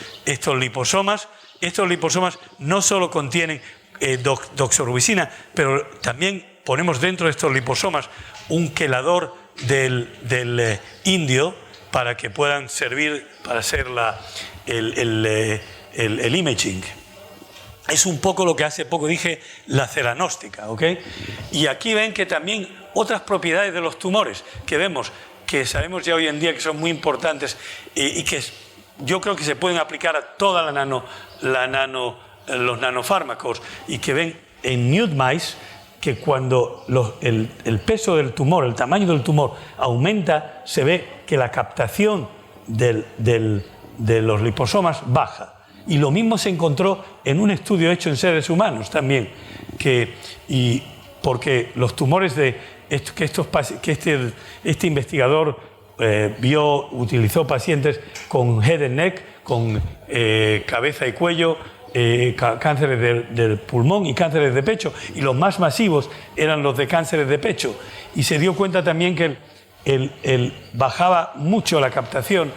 liposomas. Estos liposomas no solo contienen doxorubicina, pero también ponemos dentro de estos liposomas un quelador del indio para que puedan servir para hacer el imaging. Es un poco lo que hace poco dije, la ceranóstica, ¿ok? Y aquí ven que también otras propiedades de los tumores que vemos, que sabemos ya hoy en día que son muy importantes, y que yo creo que se pueden aplicar a toda los nanofármacos, y que ven en nude mice que cuando el peso del tumor, el tamaño del tumor aumenta, se ve que la captación de los liposomas baja. Y lo mismo se encontró en un estudio hecho en seres humanos también, porque los tumores que este investigador utilizó pacientes con head and neck, con cabeza y cuello, cánceres del pulmón y cánceres de pecho, y los más masivos eran los de cánceres de pecho, y se dio cuenta también que bajaba mucho la captación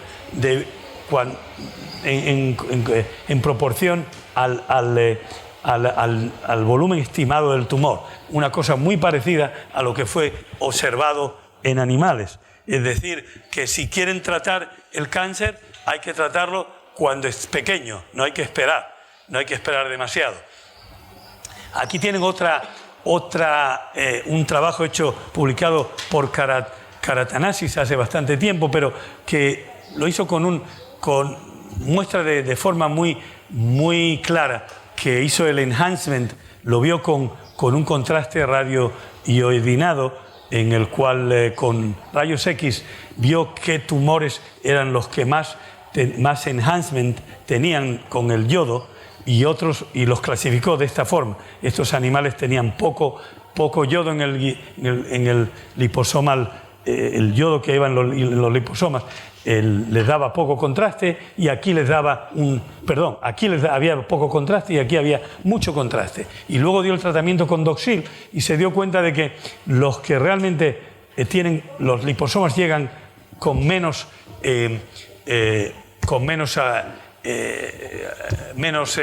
en proporción al volumen estimado del tumor, una cosa muy parecida a lo que fue observado en animales. Es decir, que si quieren tratar el cáncer hay que tratarlo cuando es pequeño, no hay que esperar demasiado. Aquí tienen un trabajo publicado por Karatanasis hace bastante tiempo, pero que lo hizo con muestra de forma muy clara, que hizo el enhancement, lo vio con un contraste radioiodinado, en el cual con rayos X vio qué tumores eran los que más enhancement tenían con el yodo, y los clasificó de esta forma. Estos animales tenían poco yodo en el liposomal, el yodo que iba en los liposomas les daba poco contraste, y aquí había poco contraste y aquí había mucho contraste. Y luego dio el tratamiento con Doxil y se dio cuenta de que los que realmente los liposomas llegan con menos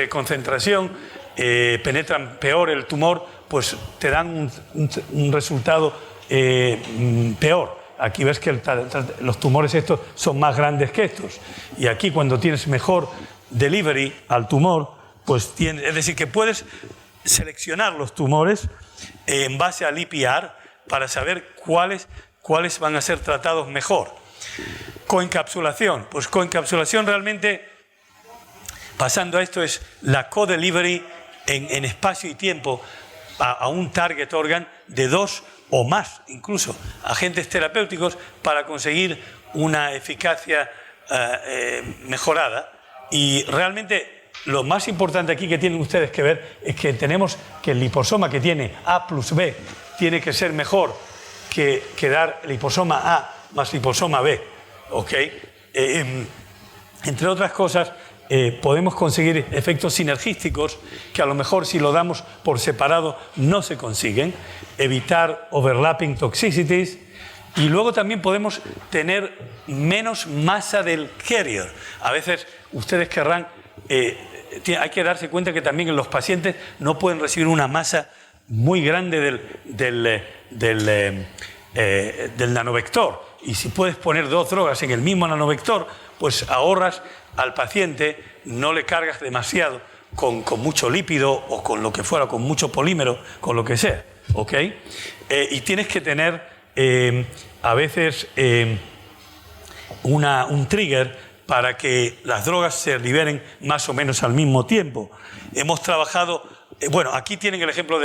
concentración, penetran peor el tumor, pues te dan un resultado peor. Aquí ves que los tumores estos son más grandes que estos, y aquí cuando tienes mejor delivery al tumor, pues es decir, que puedes seleccionar los tumores en base al IPR, para saber cuáles van a ser tratados mejor. Coencapsulación. Pues coencapsulación realmente, pasando a esto, es la co-delivery en espacio y tiempo a un target organ de 2 o más, incluso, agentes terapéuticos para conseguir una eficacia mejorada. Y realmente lo más importante aquí que tienen ustedes que ver es que tenemos que el liposoma que tiene A plus B tiene que ser mejor que dar liposoma A más liposoma B, ¿ok? Entre otras cosas, podemos conseguir efectos sinergísticos que a lo mejor si lo damos por separado no se consiguen, evitar overlapping toxicities, y luego también podemos tener menos masa del carrier. A veces ustedes querrán, hay que darse cuenta que también en los pacientes no pueden recibir una masa muy grande del nanovector, y si puedes poner 2 drogas en el mismo nanovector, pues ahorras al paciente, no le cargas demasiado con mucho lípido o con lo que fuera, con mucho polímero, con lo que sea, ¿ok? Y tienes que tener a veces un trigger para que las drogas se liberen más o menos al mismo tiempo. Hemos trabajado, bueno, aquí tienen el ejemplo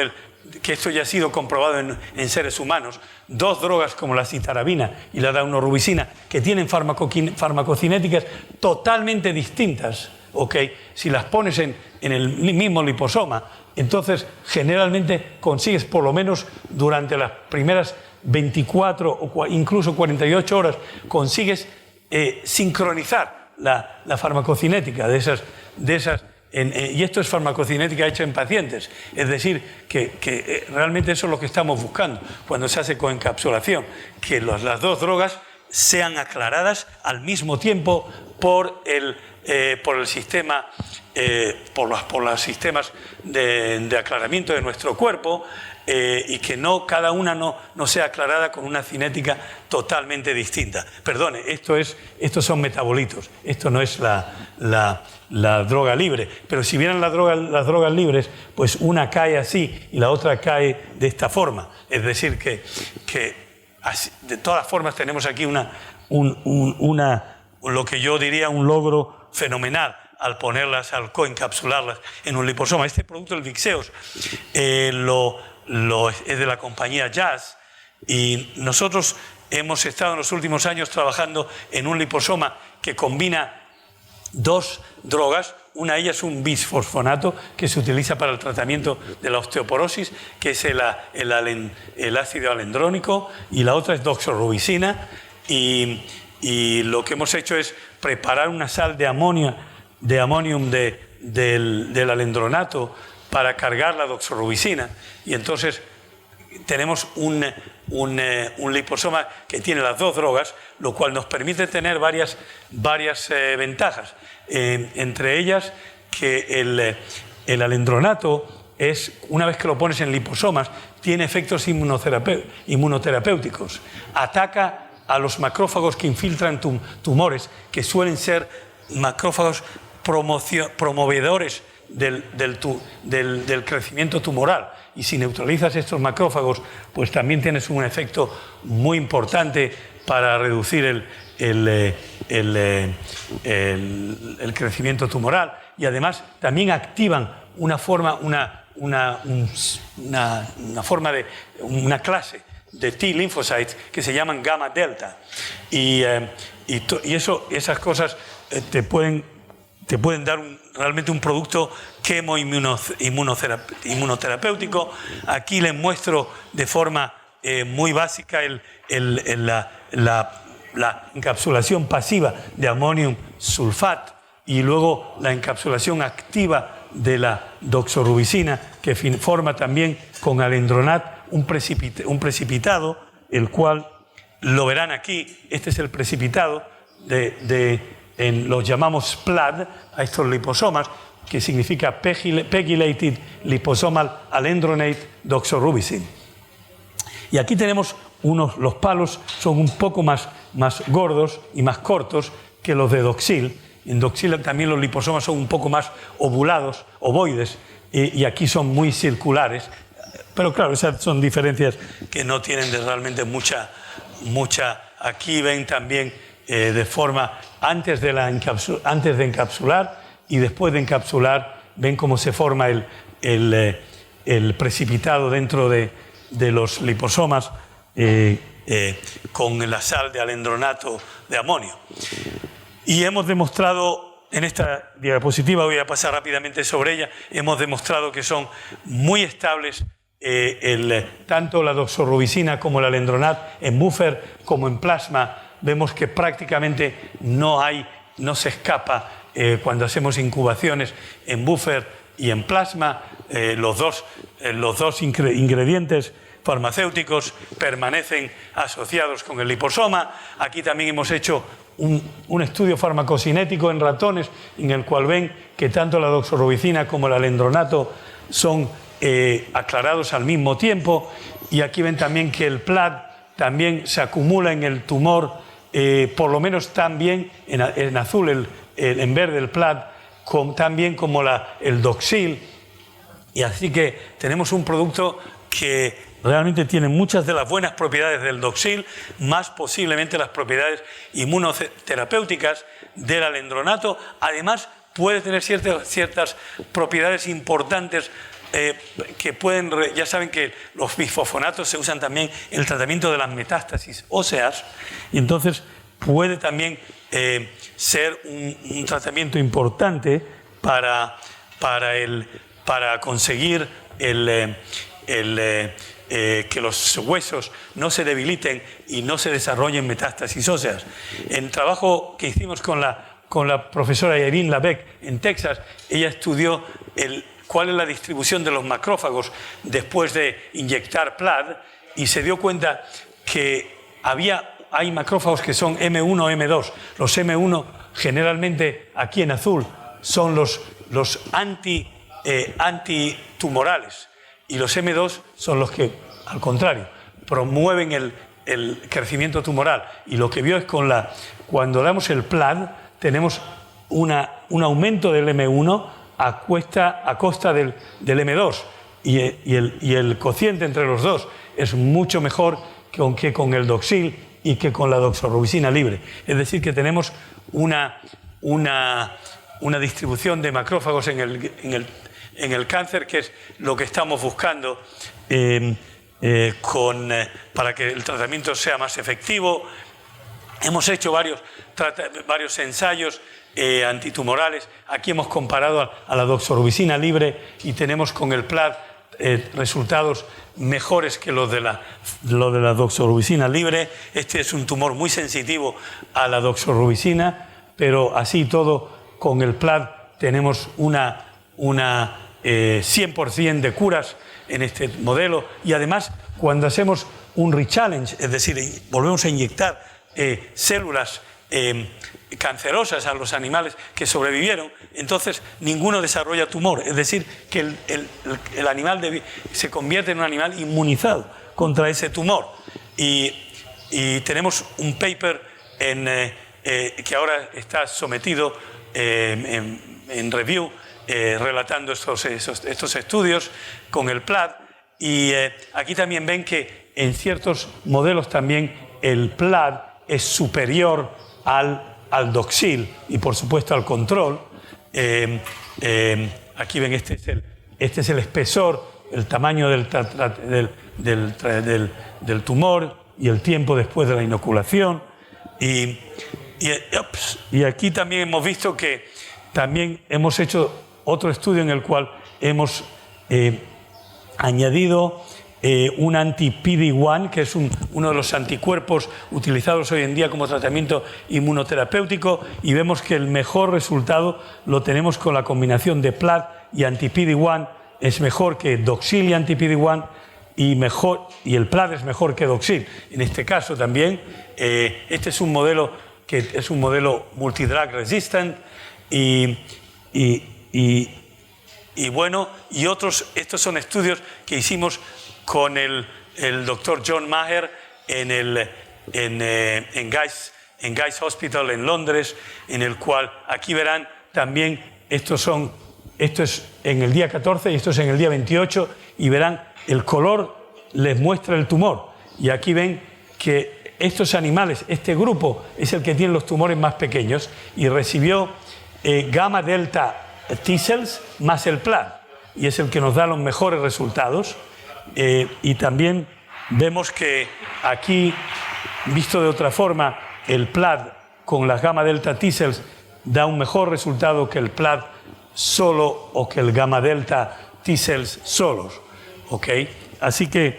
que esto ya ha sido comprobado en seres humanos, 2 drogas como la citarabina y la daunorubicina, que tienen farmacocinéticas totalmente distintas, ¿ok? Si las pones en el mismo liposoma, entonces generalmente consigues, por lo menos durante las primeras 24 o incluso 48 horas, consigues sincronizar la farmacocinética de esas y esto es farmacocinética hecha en pacientes, es decir, que realmente eso es lo que estamos buscando cuando se hace coencapsulación, que las 2 drogas sean aclaradas al mismo tiempo por el sistema, por los sistemas de aclaramiento de nuestro cuerpo, y que cada una no sea aclarada con una cinética totalmente distinta. Perdone, estos son metabolitos, esto no es la droga libre, pero si vieran las drogas libres, pues una cae así y la otra cae de esta forma. Es decir, que así, de todas formas tenemos aquí lo que yo diría un logro fenomenal al coencapsularlas en un liposoma. Este producto, el Vixeos, es de la compañía Jazz, y nosotros hemos estado en los últimos años trabajando en un liposoma que combina 2 drogas. Una de ellas es un bisfosfonato que se utiliza para el tratamiento de la osteoporosis, que es el ácido alendrónico, y la otra es doxorubicina, y lo que hemos hecho es preparar una sal de amonium del alendronato para cargar la doxorubicina, y entonces tenemos un liposoma que tiene las 2 drogas, lo cual nos permite tener varias ventajas, entre ellas que el alendronato una vez que lo pones en liposomas, tiene efectos inmunoterapéuticos, ataca a los macrófagos que infiltran tumores, que suelen ser macrófagos promovedores del crecimiento tumoral, y si neutralizas estos macrófagos, pues también tienes un efecto muy importante para reducir el crecimiento tumoral, y además también activan una clase de T lymphocytes que se llaman gamma delta, y esas cosas te pueden dar realmente un producto inmunoterapéutico. Aquí les muestro de forma muy básica la encapsulación pasiva de ammonium sulfat, y luego la encapsulación activa de la doxorubicina, que forma también con alendronat un precipitado, el cual lo verán aquí. Este es el precipitado los llamamos PLAD a estos liposomas, que significa Pegylated Liposomal Alendronate Doxorubicin. Y aquí tenemos los palos, son un poco más gordos y más cortos que los de Doxil. En Doxil también los liposomas son un poco más ovulados, ovoides, y aquí son muy circulares. Pero claro, esas son diferencias que no tienen realmente mucha. Aquí ven también de forma antes de encapsular y después de encapsular, ven cómo se forma el precipitado dentro de los liposomas con la sal de alendronato de amonio. Y hemos demostrado, en esta diapositiva voy a pasar rápidamente sobre ella, hemos demostrado que son muy estables tanto la doxorubicina como el alendronat en buffer como en plasma. Vemos que prácticamente no se escapa cuando hacemos incubaciones en buffer y en plasma. Los dos ingredientes farmacéuticos permanecen asociados con el liposoma. Aquí también hemos hecho un estudio farmacocinético en ratones en el cual ven que tanto la doxorubicina como el alendronato son aclarados al mismo tiempo, y aquí ven también que el PLAD también se acumula en el tumor, por lo menos también en azul, en verde el PLAD, también como el Doxil, y así que tenemos un producto que realmente tiene muchas de las buenas propiedades del Doxil, más posiblemente las propiedades inmunoterapéuticas del alendronato. Además puede tener ciertas propiedades importantes que pueden, ya saben que los bisfosfonatos se usan también en el tratamiento de las metástasis óseas, y entonces puede también ser un tratamiento importante para conseguir que los huesos no se debiliten y no se desarrollen metástasis óseas. En el trabajo que hicimos con la profesora Irene Labec en Texas, ella estudió cuál es la distribución de los macrófagos después de inyectar PLAD, y se dio cuenta que hay macrófagos que son M1 o M2. Los M1 generalmente aquí en azul son los antitumorales, y los M2 son los que, al contrario, promueven el crecimiento tumoral. Y lo que vio es cuando damos el PLAD tenemos un aumento del M1 a costa del M2, y el cociente entre los dos es mucho mejor que con el Doxil y que con la doxorubicina libre. Es decir, que tenemos una distribución de macrófagos en el cáncer, que es lo que estamos buscando para que el tratamiento sea más efectivo. Hemos hecho varios ensayos antitumorales. Aquí hemos comparado a la doxorubicina libre y tenemos con el PLAD resultados mejores que los de la doxorubicina libre. Este es un tumor muy sensitivo a la doxorubicina, pero así todo con el PLAD tenemos una 100% de curas en este modelo. Y además, cuando hacemos un rechallenge, es decir, volvemos a inyectar células cancerosas a los animales que sobrevivieron, entonces ninguno desarrolla tumor. Es decir, que el animal se convierte en un animal inmunizado contra ese tumor. Y tenemos un paper que ahora está sometido en review, relatando estos estudios con el PLAD. Y aquí también ven que en ciertos modelos también el PLAD es superior al Doxil y por supuesto al control. Aquí ven, este es el espesor, el tamaño del tumor y el tiempo después de la inoculación. Y aquí también hemos visto que también hemos hecho otro estudio en el cual hemos añadido un anti-PD-1, que es uno de los anticuerpos utilizados hoy en día como tratamiento inmunoterapéutico, y vemos que el mejor resultado lo tenemos con la combinación de PLAD y anti-PD-1. Es mejor que Doxil y anti-PD-1, y el PLAD es mejor que Doxil. En este caso también, este es un modelo que es un modelo multidrug resistant, y bueno, y estos son estudios que hicimos con el doctor John Maher en Guy's Hospital en Londres, en el cual aquí verán también, estos son esto es en el día 14 y esto es en el día 28, y verán el color les muestra el tumor. Y aquí ven que estos animales, este grupo es el que tiene los tumores más pequeños y recibió gamma delta T-cells más el PLAD, y es el que nos da los mejores resultados. Y también vemos que aquí, visto de otra forma, el PLAD con las gamma delta T-cells da un mejor resultado que el PLAD solo o que el gamma delta T-cells solos. ¿Ok? Así que,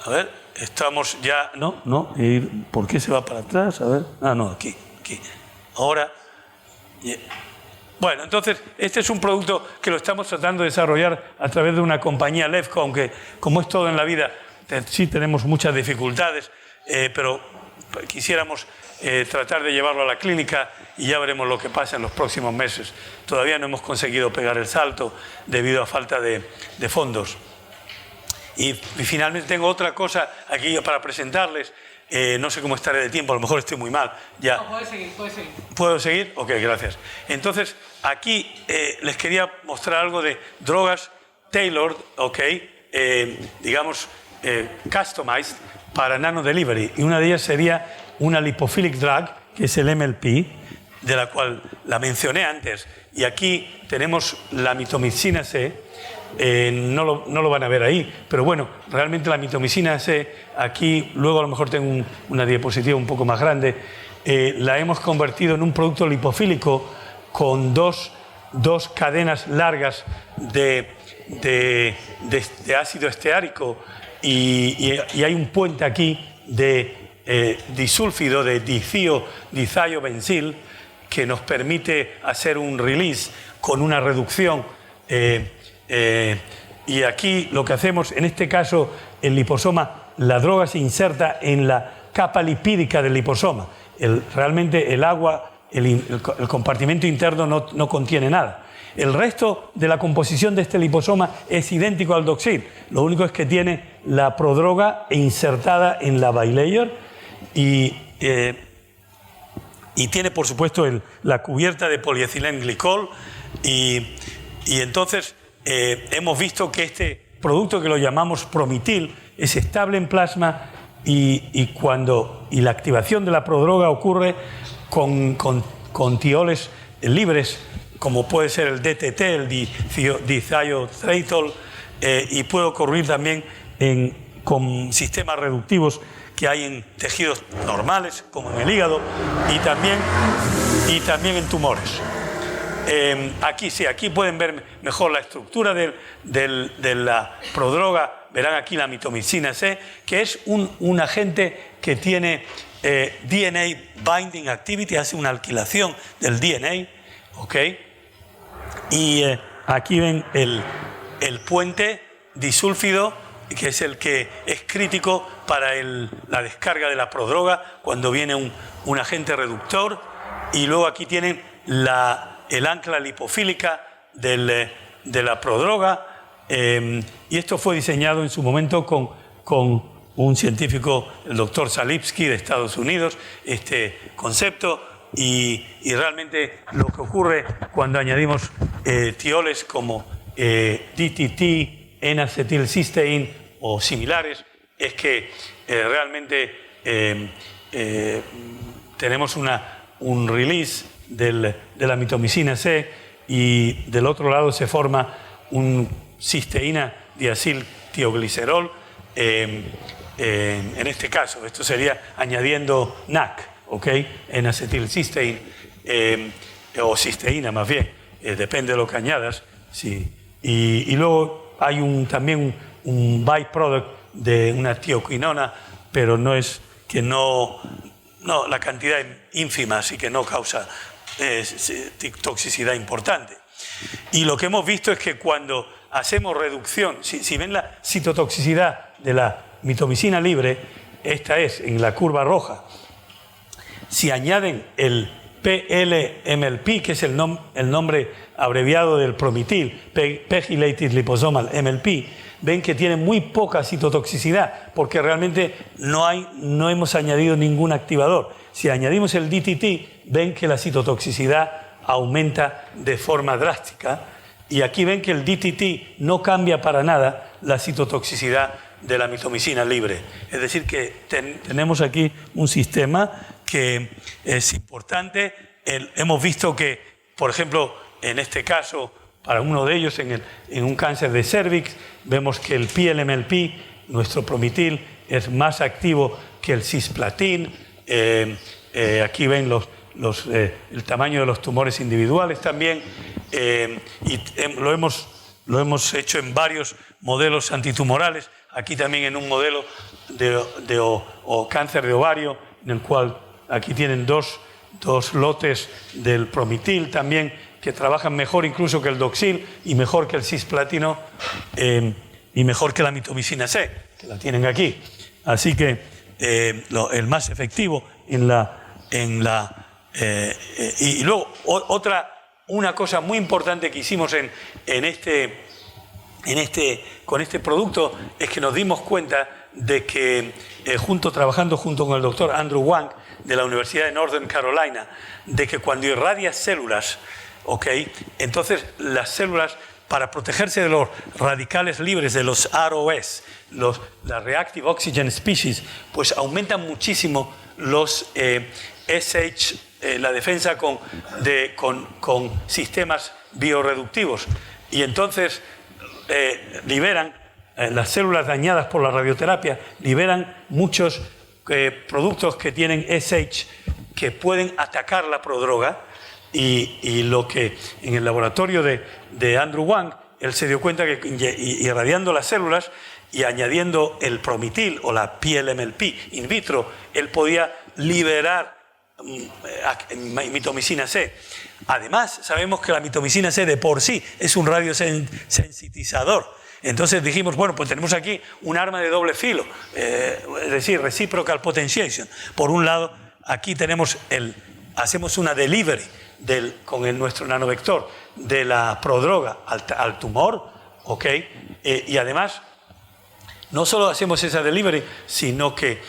a ver, estamos ya... No, ¿por qué se va para atrás? A ver, no, aquí. Ahora... Bueno, entonces, este es un producto que lo estamos tratando de desarrollar a través de una compañía LEFCO, aunque como es todo en la vida, sí tenemos muchas dificultades, pero quisiéramos tratar de llevarlo a la clínica y ya veremos lo que pasa en los próximos meses. Todavía no hemos conseguido pegar el salto debido a falta de fondos. Y finalmente tengo otra cosa aquí para presentarles. No sé cómo estaré de tiempo, a lo mejor estoy muy mal. Ya. No, puedes seguir. ¿Puedo seguir? Ok, gracias. Entonces, aquí les quería mostrar algo de drogas tailored, digamos, customized para nanodelivery. Y una de ellas sería una lipophilic drug, que es el MLP, de la cual la mencioné antes. Y aquí tenemos la mitomicina C. No lo van a ver ahí, pero bueno, realmente la mitomicina C, aquí luego a lo mejor tengo una diapositiva un poco más grande, la hemos convertido en un producto lipofílico con dos cadenas largas de ácido esteárico y hay un puente aquí de disúlfido de dithiobensil que nos permite hacer un release con una reducción. Y aquí lo que hacemos, en este caso, el liposoma, la droga se inserta en la capa lipídica del liposoma. Realmente el agua, el compartimento interno no contiene nada. El resto de la composición de este liposoma es idéntico al Doxil. Lo único es que tiene la prodroga insertada en la bilayer y tiene, por supuesto, la cubierta de polietileneglicol y entonces... hemos visto que este producto, que lo llamamos Promitil, es estable en plasma y la activación de la prodroga ocurre con tioles libres, como puede ser el DTT, el dithiothreitol, y puede ocurrir también con sistemas reductivos que hay en tejidos normales, como en el hígado, y también en tumores. Aquí pueden ver mejor la estructura de la prodroga. Verán aquí la mitomicina C, que es un agente que tiene DNA binding activity, hace una alquilación del DNA, ¿ok? Y aquí ven el puente disúlfido, que es el que es crítico para la descarga de la prodroga cuando viene un agente reductor. Y luego aquí tienen el ancla lipofílica de la prodroga, y esto fue diseñado en su momento con un científico, el doctor Salipsky de Estados Unidos, este concepto, y realmente lo que ocurre cuando añadimos tioles como DTT, N-acetilcisteína o similares, es que realmente tenemos un release de la mitomicina C, y del otro lado se forma un cisteína diaciltioglicerol. En este caso, esto sería añadiendo NAC, ¿ok? En acetilcisteína, o cisteína más bien, depende de lo que añadas. Sí. Y luego hay también un byproduct de una tioquinona, pero la cantidad es ínfima, así que no causa toxicidad importante. Y lo que hemos visto es que cuando hacemos reducción, si ven la citotoxicidad de la mitomicina libre, esta es en la curva roja. Si añaden el PLMLP, que es el nombre abreviado del Promitil, Pegylated Liposomal MLP, ven que tiene muy poca citotoxicidad, porque realmente no hemos añadido ningún activador. Si añadimos el DTT, ven que la citotoxicidad aumenta de forma drástica. Y aquí ven que el DTT no cambia para nada la citotoxicidad de la mitomicina libre. Es decir, que tenemos aquí un sistema que es importante. Hemos visto que, por ejemplo, en este caso, para uno de ellos, en un cáncer de cervix, vemos que el PLMLP, nuestro Promitil, es más activo que el cisplatin. Aquí ven el tamaño de los tumores individuales también. Y lo hemos hecho en varios modelos antitumorales. Aquí también en un modelo de cáncer de ovario, en el cual aquí tienen dos lotes del Promitil también, que trabajan mejor incluso que el Doxil y mejor que el cisplatino y mejor que la mitomicina C, que la tienen aquí. Así que el más efectivo y luego una cosa muy importante que hicimos con este producto es que nos dimos cuenta de que trabajando junto con el doctor Andrew Wang de la Universidad de Northern Carolina, de que cuando irradias células, entonces las células, para protegerse de los radicales libres, de los ROS, las Reactive Oxygen Species, pues aumentan muchísimo los la defensa con sistemas bioreductivos. Y entonces liberan, las células dañadas por la radioterapia, liberan muchos productos que tienen SH que pueden atacar la prodroga. Y lo que en el laboratorio de Andrew Wang, él se dio cuenta que irradiando las células y añadiendo el Promitil o la PLMLP in vitro, él podía liberar mitomicina C. Además, sabemos que la mitomicina C de por sí es un radiosensitizador. Entonces dijimos, bueno, pues tenemos aquí un arma de doble filo, es decir, reciprocal potentiation. Por un lado, aquí hacemos una delivery con nuestro nanovector de la prodroga al tumor, y además no solo hacemos esa delivery, sino que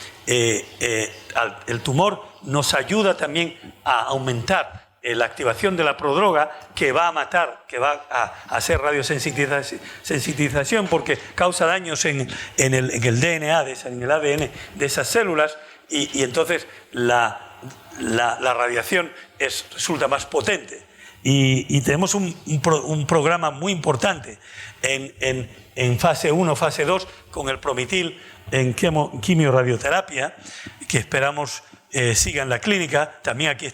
el tumor nos ayuda también a aumentar la activación de la prodroga, que va a matar, que va a hacer radiosensitización porque causa daños en el DNA, en el ADN de esas células, y entonces la radiación resulta más potente. Y tenemos un programa muy importante en fase 1, fase 2, con el Promitil en quimioradioterapia, que esperamos siga en la clínica. También aquí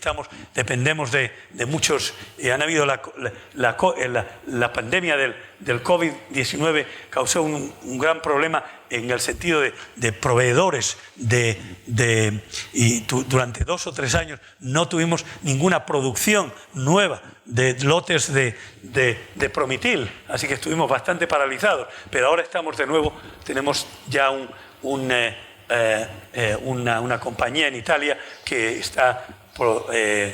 dependemos de muchos. Han habido la pandemia del COVID-19 causó un gran problema en el sentido de proveedores y durante 2 o 3 años no tuvimos ninguna producción nueva de lotes de Promitil, así que estuvimos bastante paralizados, pero ahora estamos de nuevo, tenemos ya una compañía en Italia que está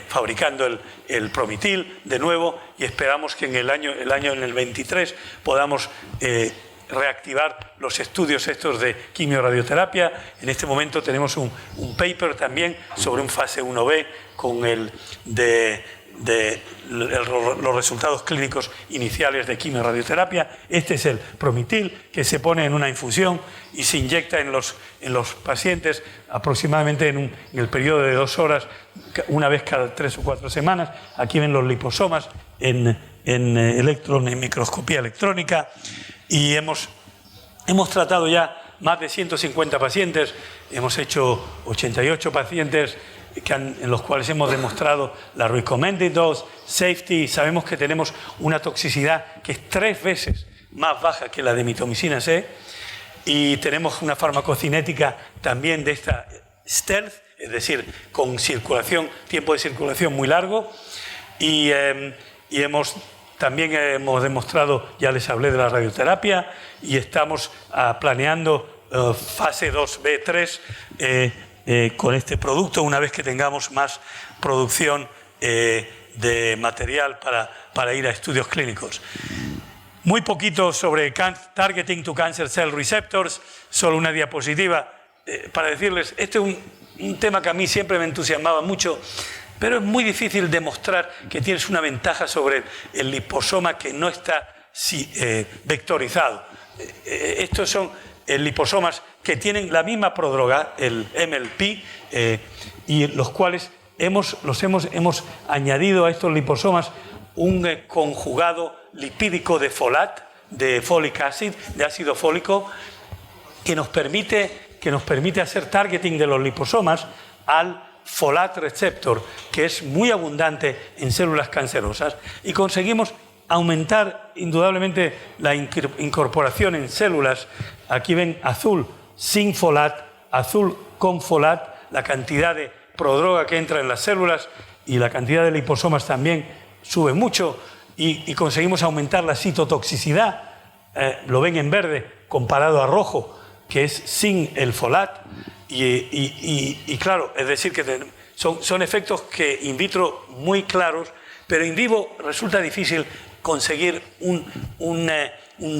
fabricando el Promitil de nuevo, y esperamos que en el 23 podamos reactivar los estudios estos de quimioradioterapia. En este momento tenemos un paper también sobre un fase 1B con los resultados clínicos iniciales de quimioradioterapia. Este es el Promitil, que se pone en una infusión y se inyecta en los pacientes aproximadamente en el periodo de 2 horas, una vez cada 3 o 4 semanas. Aquí ven los liposomas en microscopía electrónica, y hemos tratado ya más de 150 pacientes, hemos hecho 88 pacientes en los cuales hemos demostrado la recommended dose, safety. Sabemos que tenemos una toxicidad que es 3 veces más baja que la de mitomicina C, y tenemos una farmacocinética también de esta stealth, es decir, con tiempo de circulación muy largo, y también hemos demostrado, ya les hablé de la radioterapia, y estamos planeando fase 2B3 con este producto, una vez que tengamos más producción de material para ir a estudios clínicos. Muy poquito sobre Targeting to Cancer Cell Receptors, solo una diapositiva para decirles, este es un tema que a mí siempre me entusiasmaba mucho, pero es muy difícil demostrar que tienes una ventaja sobre el liposoma que no está vectorizado. Estos son liposomas que tienen la misma prodroga, el MLP, y los cuales hemos añadido a estos liposomas un conjugado lipídico de folat, de folic acid, de ácido fólico, que nos permite hacer targeting de los liposomas al folat receptor, que es muy abundante en células cancerosas, y conseguimos aumentar indudablemente la incorporación en células. Aquí ven azul sin folat, azul con folat, la cantidad de prodroga que entra en las células y la cantidad de liposomas también sube mucho, y conseguimos aumentar la citotoxicidad, lo ven en verde comparado a rojo, que es sin el folat, y claro, es decir, que son efectos que in vitro muy claros, pero in vivo resulta difícil conseguir un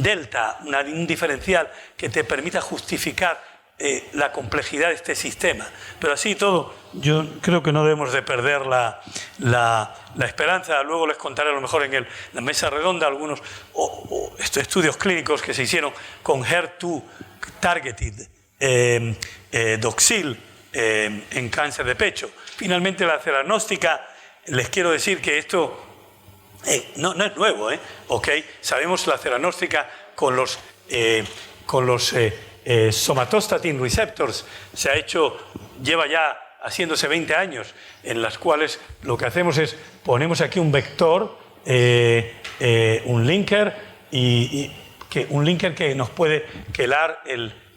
delta, un diferencial que te permita justificar la complejidad de este sistema. Pero así todo, yo creo que no debemos de perder la esperanza. Luego les contaré a lo mejor en la mesa redonda algunos estudios clínicos que se hicieron con HER2 targeted Doxil en cáncer de pecho. Finalmente, la ceranóstica, les quiero decir que esto no es nuevo, ¿okay? Sabemos la ceranóstica con los somatostatin receptors se ha hecho, lleva ya haciéndose 20 años, en las cuales lo que hacemos es ponemos aquí un vector, un linker, un linker que nos puede quelar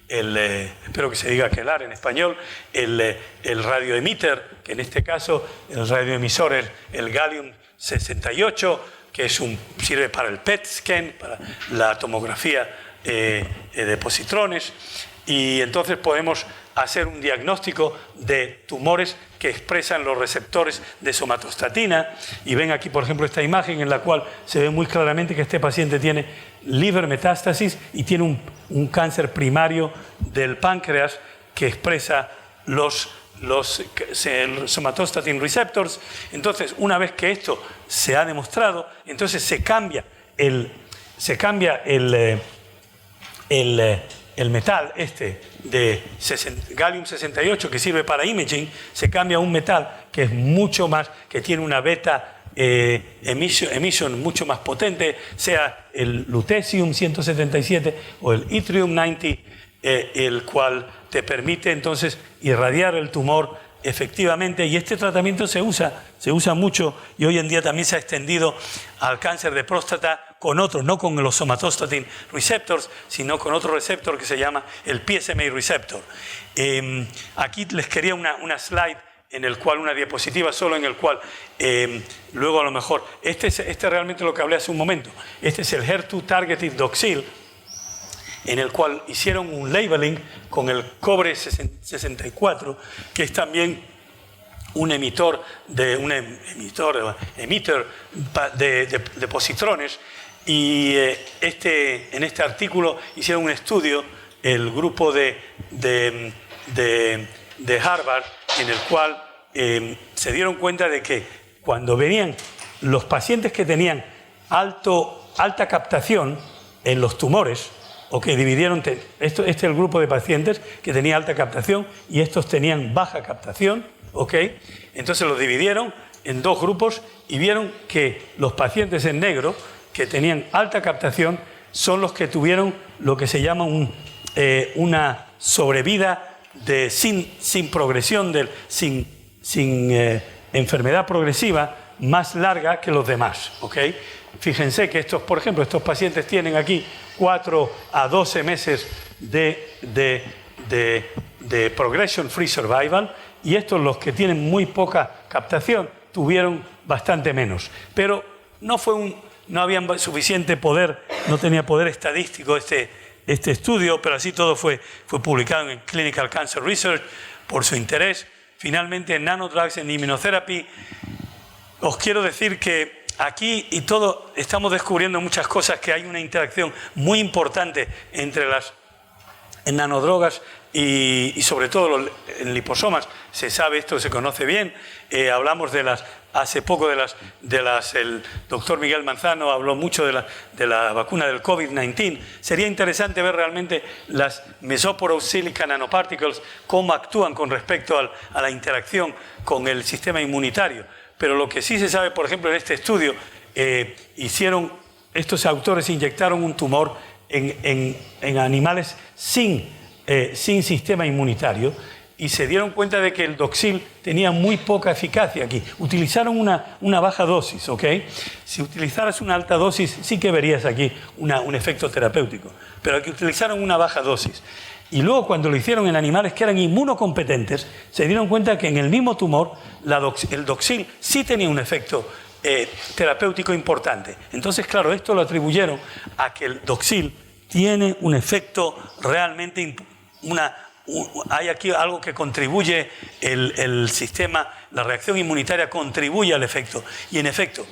espero que se diga quelar en español, el radioemitter, que en este caso el radioemisor es el gallium 68, que sirve para el PET scan, para la tomografía de positrones, y entonces podemos hacer un diagnóstico de tumores que expresan los receptores de somatostatina. Y ven aquí, por ejemplo, esta imagen en la cual se ve muy claramente que este paciente tiene liver metástasis y tiene un cáncer primario del páncreas que expresa los somatostatin receptors. Entonces, una vez que esto se ha demostrado, entonces se cambia el metal de gallium 68, que sirve para imaging, se cambia a un metal que es mucho más, que tiene una beta emission mucho más potente, sea el lutetium 177 o el yttrium 90, el cual te permite entonces irradiar el tumor efectivamente, y este tratamiento se usa mucho, y hoy en día también se ha extendido al cáncer de próstata con otro, no con los somatostatin receptors, sino con otro receptor que se llama el PSMA receptor. Aquí les quería una slide en el cual, una diapositiva solo en el cual, luego a lo mejor, este es realmente lo que hablé hace un momento, este es el HER2 targeted Doxil, en el cual hicieron un labeling con el cobre 64, que es también un emitter de positrones, y en este artículo hicieron un estudio, el grupo de Harvard, en el cual se dieron cuenta de que cuando venían los pacientes que tenían alta captación en los tumores, dividieron, este es el grupo de pacientes que tenía alta captación y estos tenían baja captación, entonces los dividieron en dos grupos y vieron que los pacientes en negro que tenían alta captación son los que tuvieron lo que se llama una sobrevida sin progresión, sin enfermedad progresiva más larga que los demás. Fíjense que por ejemplo, estos pacientes tienen aquí 4 a 12 meses de progression free survival, y estos, los que tienen muy poca captación, tuvieron bastante menos. Pero no había suficiente poder, no tenía poder estadístico este estudio, pero así todo fue publicado en Clinical Cancer Research por su interés. Finalmente, en Nanodrugs en Immunotherapy, os quiero decir que aquí y todo estamos descubriendo muchas cosas, que hay una interacción muy importante entre las nanodrogas y sobre todo en liposomas se sabe esto, se conoce bien. Hablamos hace poco el doctor Miguel Manzano habló mucho de la vacuna del COVID-19. Sería interesante ver realmente las Mesoporous silica nanoparticles, cómo actúan con respecto a la interacción con el sistema inmunitario. Pero lo que sí se sabe, por ejemplo, en este estudio, estos autores inyectaron un tumor en animales sin sistema inmunitario y se dieron cuenta de que el Doxil tenía muy poca eficacia aquí. Utilizaron una baja dosis, ¿ok? Si utilizaras una alta dosis, sí que verías aquí un efecto terapéutico, pero aquí utilizaron una baja dosis. Y luego, cuando lo hicieron en animales que eran inmunocompetentes, se dieron cuenta que en el mismo tumor el Doxil sí tenía un efecto terapéutico importante. Entonces, claro, esto lo atribuyeron a que el Doxil tiene un efecto realmente, hay aquí algo que contribuye, el sistema, la reacción inmunitaria contribuye al efecto. Y en efecto,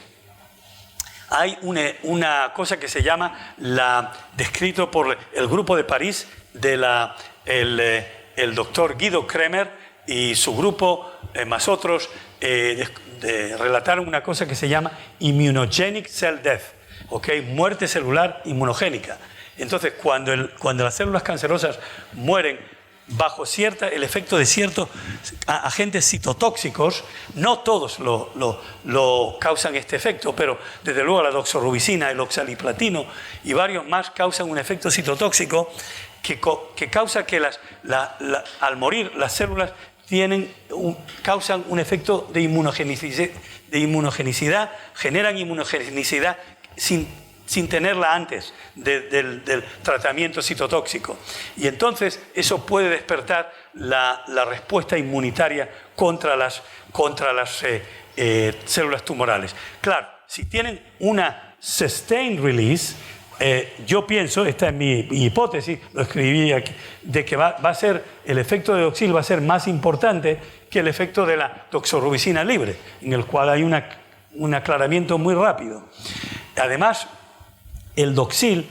hay una cosa que se llama, descrito por el grupo de París, el doctor Guido Kremer y su grupo, más otros, relataron una cosa que se llama immunogenic cell death, ¿okay? Muerte celular inmunogénica. Entonces, cuando las células cancerosas mueren bajo el efecto de ciertos agentes citotóxicos, no todos lo causan este efecto, pero desde luego la doxorubicina, el oxaliplatino y varios más causan un efecto citotóxico que causa que al morir las células causan un efecto de inmunogenicidad, generan inmunogenicidad sin tenerla antes del tratamiento citotóxico. Y entonces eso puede despertar la respuesta inmunitaria contra las células tumorales. Claro, si tienen una sustained release, yo pienso, esta es mi hipótesis, lo escribí aquí, de que va a ser, el efecto de Doxil va a ser más importante que el efecto de la doxorubicina libre, en el cual hay un aclaramiento muy rápido. Además, el Doxil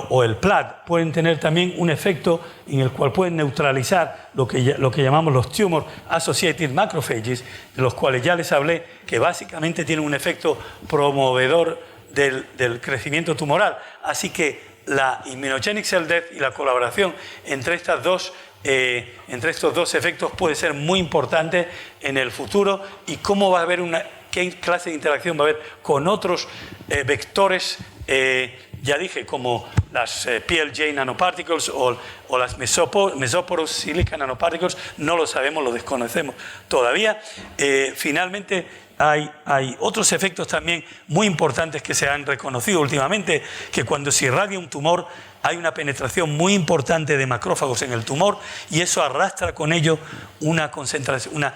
o el PLAD pueden tener también un efecto en el cual pueden neutralizar lo que llamamos los Tumor Associated Macrophages, de los cuales ya les hablé, que básicamente tienen un efecto promovedor del crecimiento tumoral. Así que la immunogenic cell death y la colaboración entre estos dos efectos puede ser muy importante en el futuro, y cómo va a haber qué clase de interacción va a haber con otros vectores, ya dije, como las PLJ nanoparticles o las Mesoporous silica nanoparticles. No lo sabemos, lo desconocemos todavía. Finalmente, hay otros efectos también muy importantes que se han reconocido últimamente, que cuando se irradia un tumor hay una penetración muy importante de macrófagos en el tumor, y eso arrastra con ello una concentración,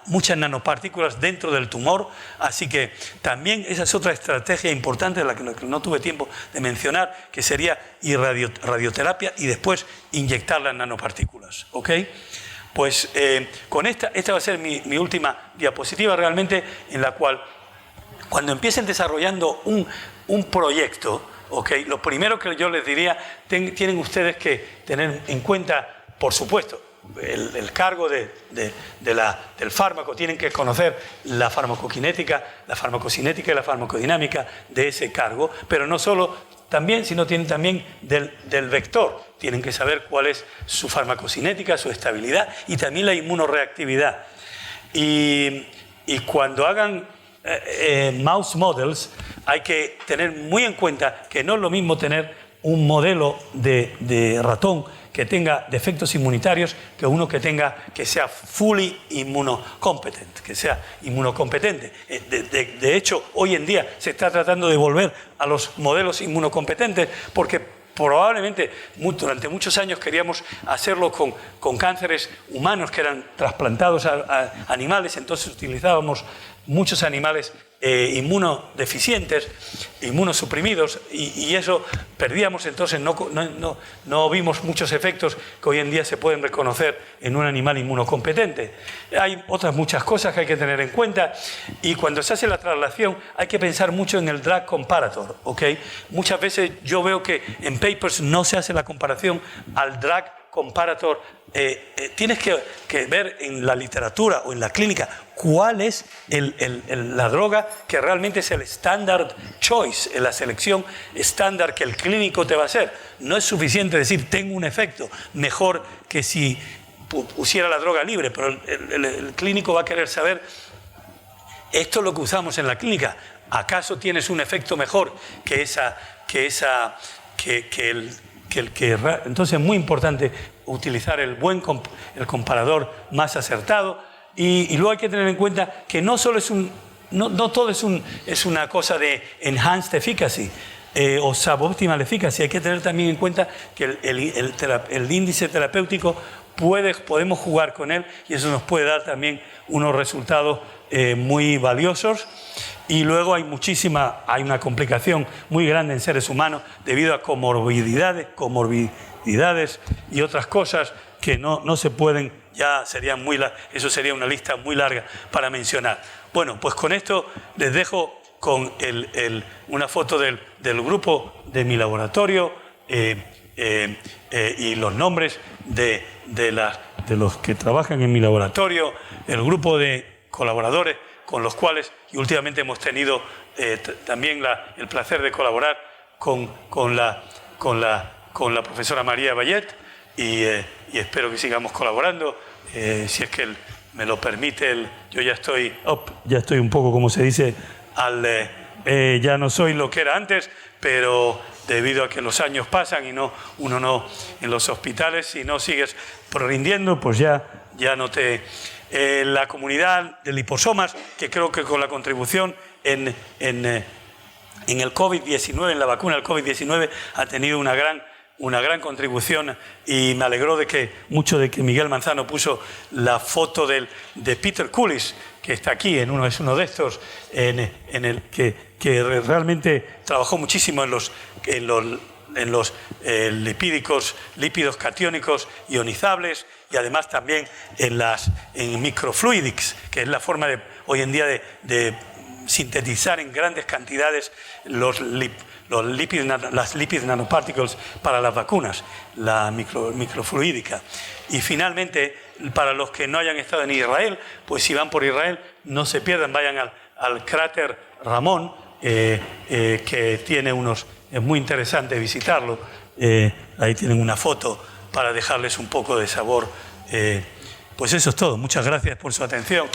muchas nanopartículas dentro del tumor. Así que también esa es otra estrategia importante de la que no tuve tiempo de mencionar, que sería ir radioterapia y después inyectar las nanopartículas, ¿ok? Pues con esta va a ser mi última diapositiva realmente, en la cual, cuando empiecen desarrollando un proyecto, ¿okay? Lo primero que yo les diría, tienen ustedes que tener en cuenta, por supuesto, el cargo del fármaco. Tienen que conocer la farmacocinética y la farmacodinámica de ese cargo, pero no solo sino tienen también del vector. Tienen que saber cuál es su farmacocinética, su estabilidad y también la inmunoreactividad. Y cuando hagan mouse models, hay que tener muy en cuenta que no es lo mismo tener un modelo de ratón que tenga defectos inmunitarios que uno que sea fully immunocompetent, que sea inmunocompetente. De hecho, hoy en día se está tratando de volver a los modelos inmunocompetentes, porque probablemente durante muchos años queríamos hacerlo con cánceres humanos que eran trasplantados a animales. Entonces utilizábamos muchos animales inmunodeficientes, inmunosuprimidos, y eso perdíamos. Entonces no vimos muchos efectos que hoy en día se pueden reconocer en un animal inmunocompetente. Hay otras muchas cosas que hay que tener en cuenta, y cuando se hace la traslación hay que pensar mucho en el drug comparator, ¿ok? Muchas veces yo veo que en papers no se hace la comparación al drug comparator tienes que ver en la literatura o en la clínica cuál es la droga que realmente es el standard choice, la selección estándar que el clínico te va a hacer. No es suficiente decir, tengo un efecto mejor que si pusiera la droga libre, pero el clínico va a querer saber, esto es lo que usamos en la clínica, ¿acaso tienes un efecto mejor entonces es muy importante utilizar el comparador más acertado y luego hay que tener en cuenta que no solo no todo es una cosa de enhanced efficacy o suboptimal efficacy, hay que tener también en cuenta que el índice terapéutico podemos jugar con él y eso nos puede dar también unos resultados muy valiosos. Y luego hay una complicación muy grande en seres humanos debido a comorbididades y otras cosas que no se pueden, eso sería una lista muy larga para mencionar. Bueno, pues con esto les dejo con una foto del grupo de mi laboratorio y los nombres de los que trabajan en mi laboratorio, el grupo de colaboradores con los cuales y últimamente hemos tenido también el placer de colaborar con la profesora María Vallet y espero que sigamos colaborando si es que él me lo permite. Yo ya estoy un poco, como se dice, ya no soy lo que era antes, pero debido a que los años pasan y uno no en los hospitales, si no sigues rindiendo, pues ya no te... la comunidad de liposomas, que creo que con la contribución en el COVID-19, en la vacuna del COVID-19, ha tenido una gran contribución y me alegró de que Miguel Manzano puso la foto de Peter Cullis, que está aquí, es uno de estos, en el que realmente trabajó muchísimo en los lípidos catiónicos ionizables y además también en microfluidics, que es la forma hoy en día de sintetizar en grandes cantidades las lipid nanoparticles para las vacunas, la microfluídica. Y finalmente, para los que no hayan estado en Israel, pues si van por Israel, no se pierdan, vayan al cráter Ramón, que tiene es muy interesante visitarlo. Ahí tienen una foto para dejarles un poco de sabor. Pues eso es todo. Muchas gracias por su atención.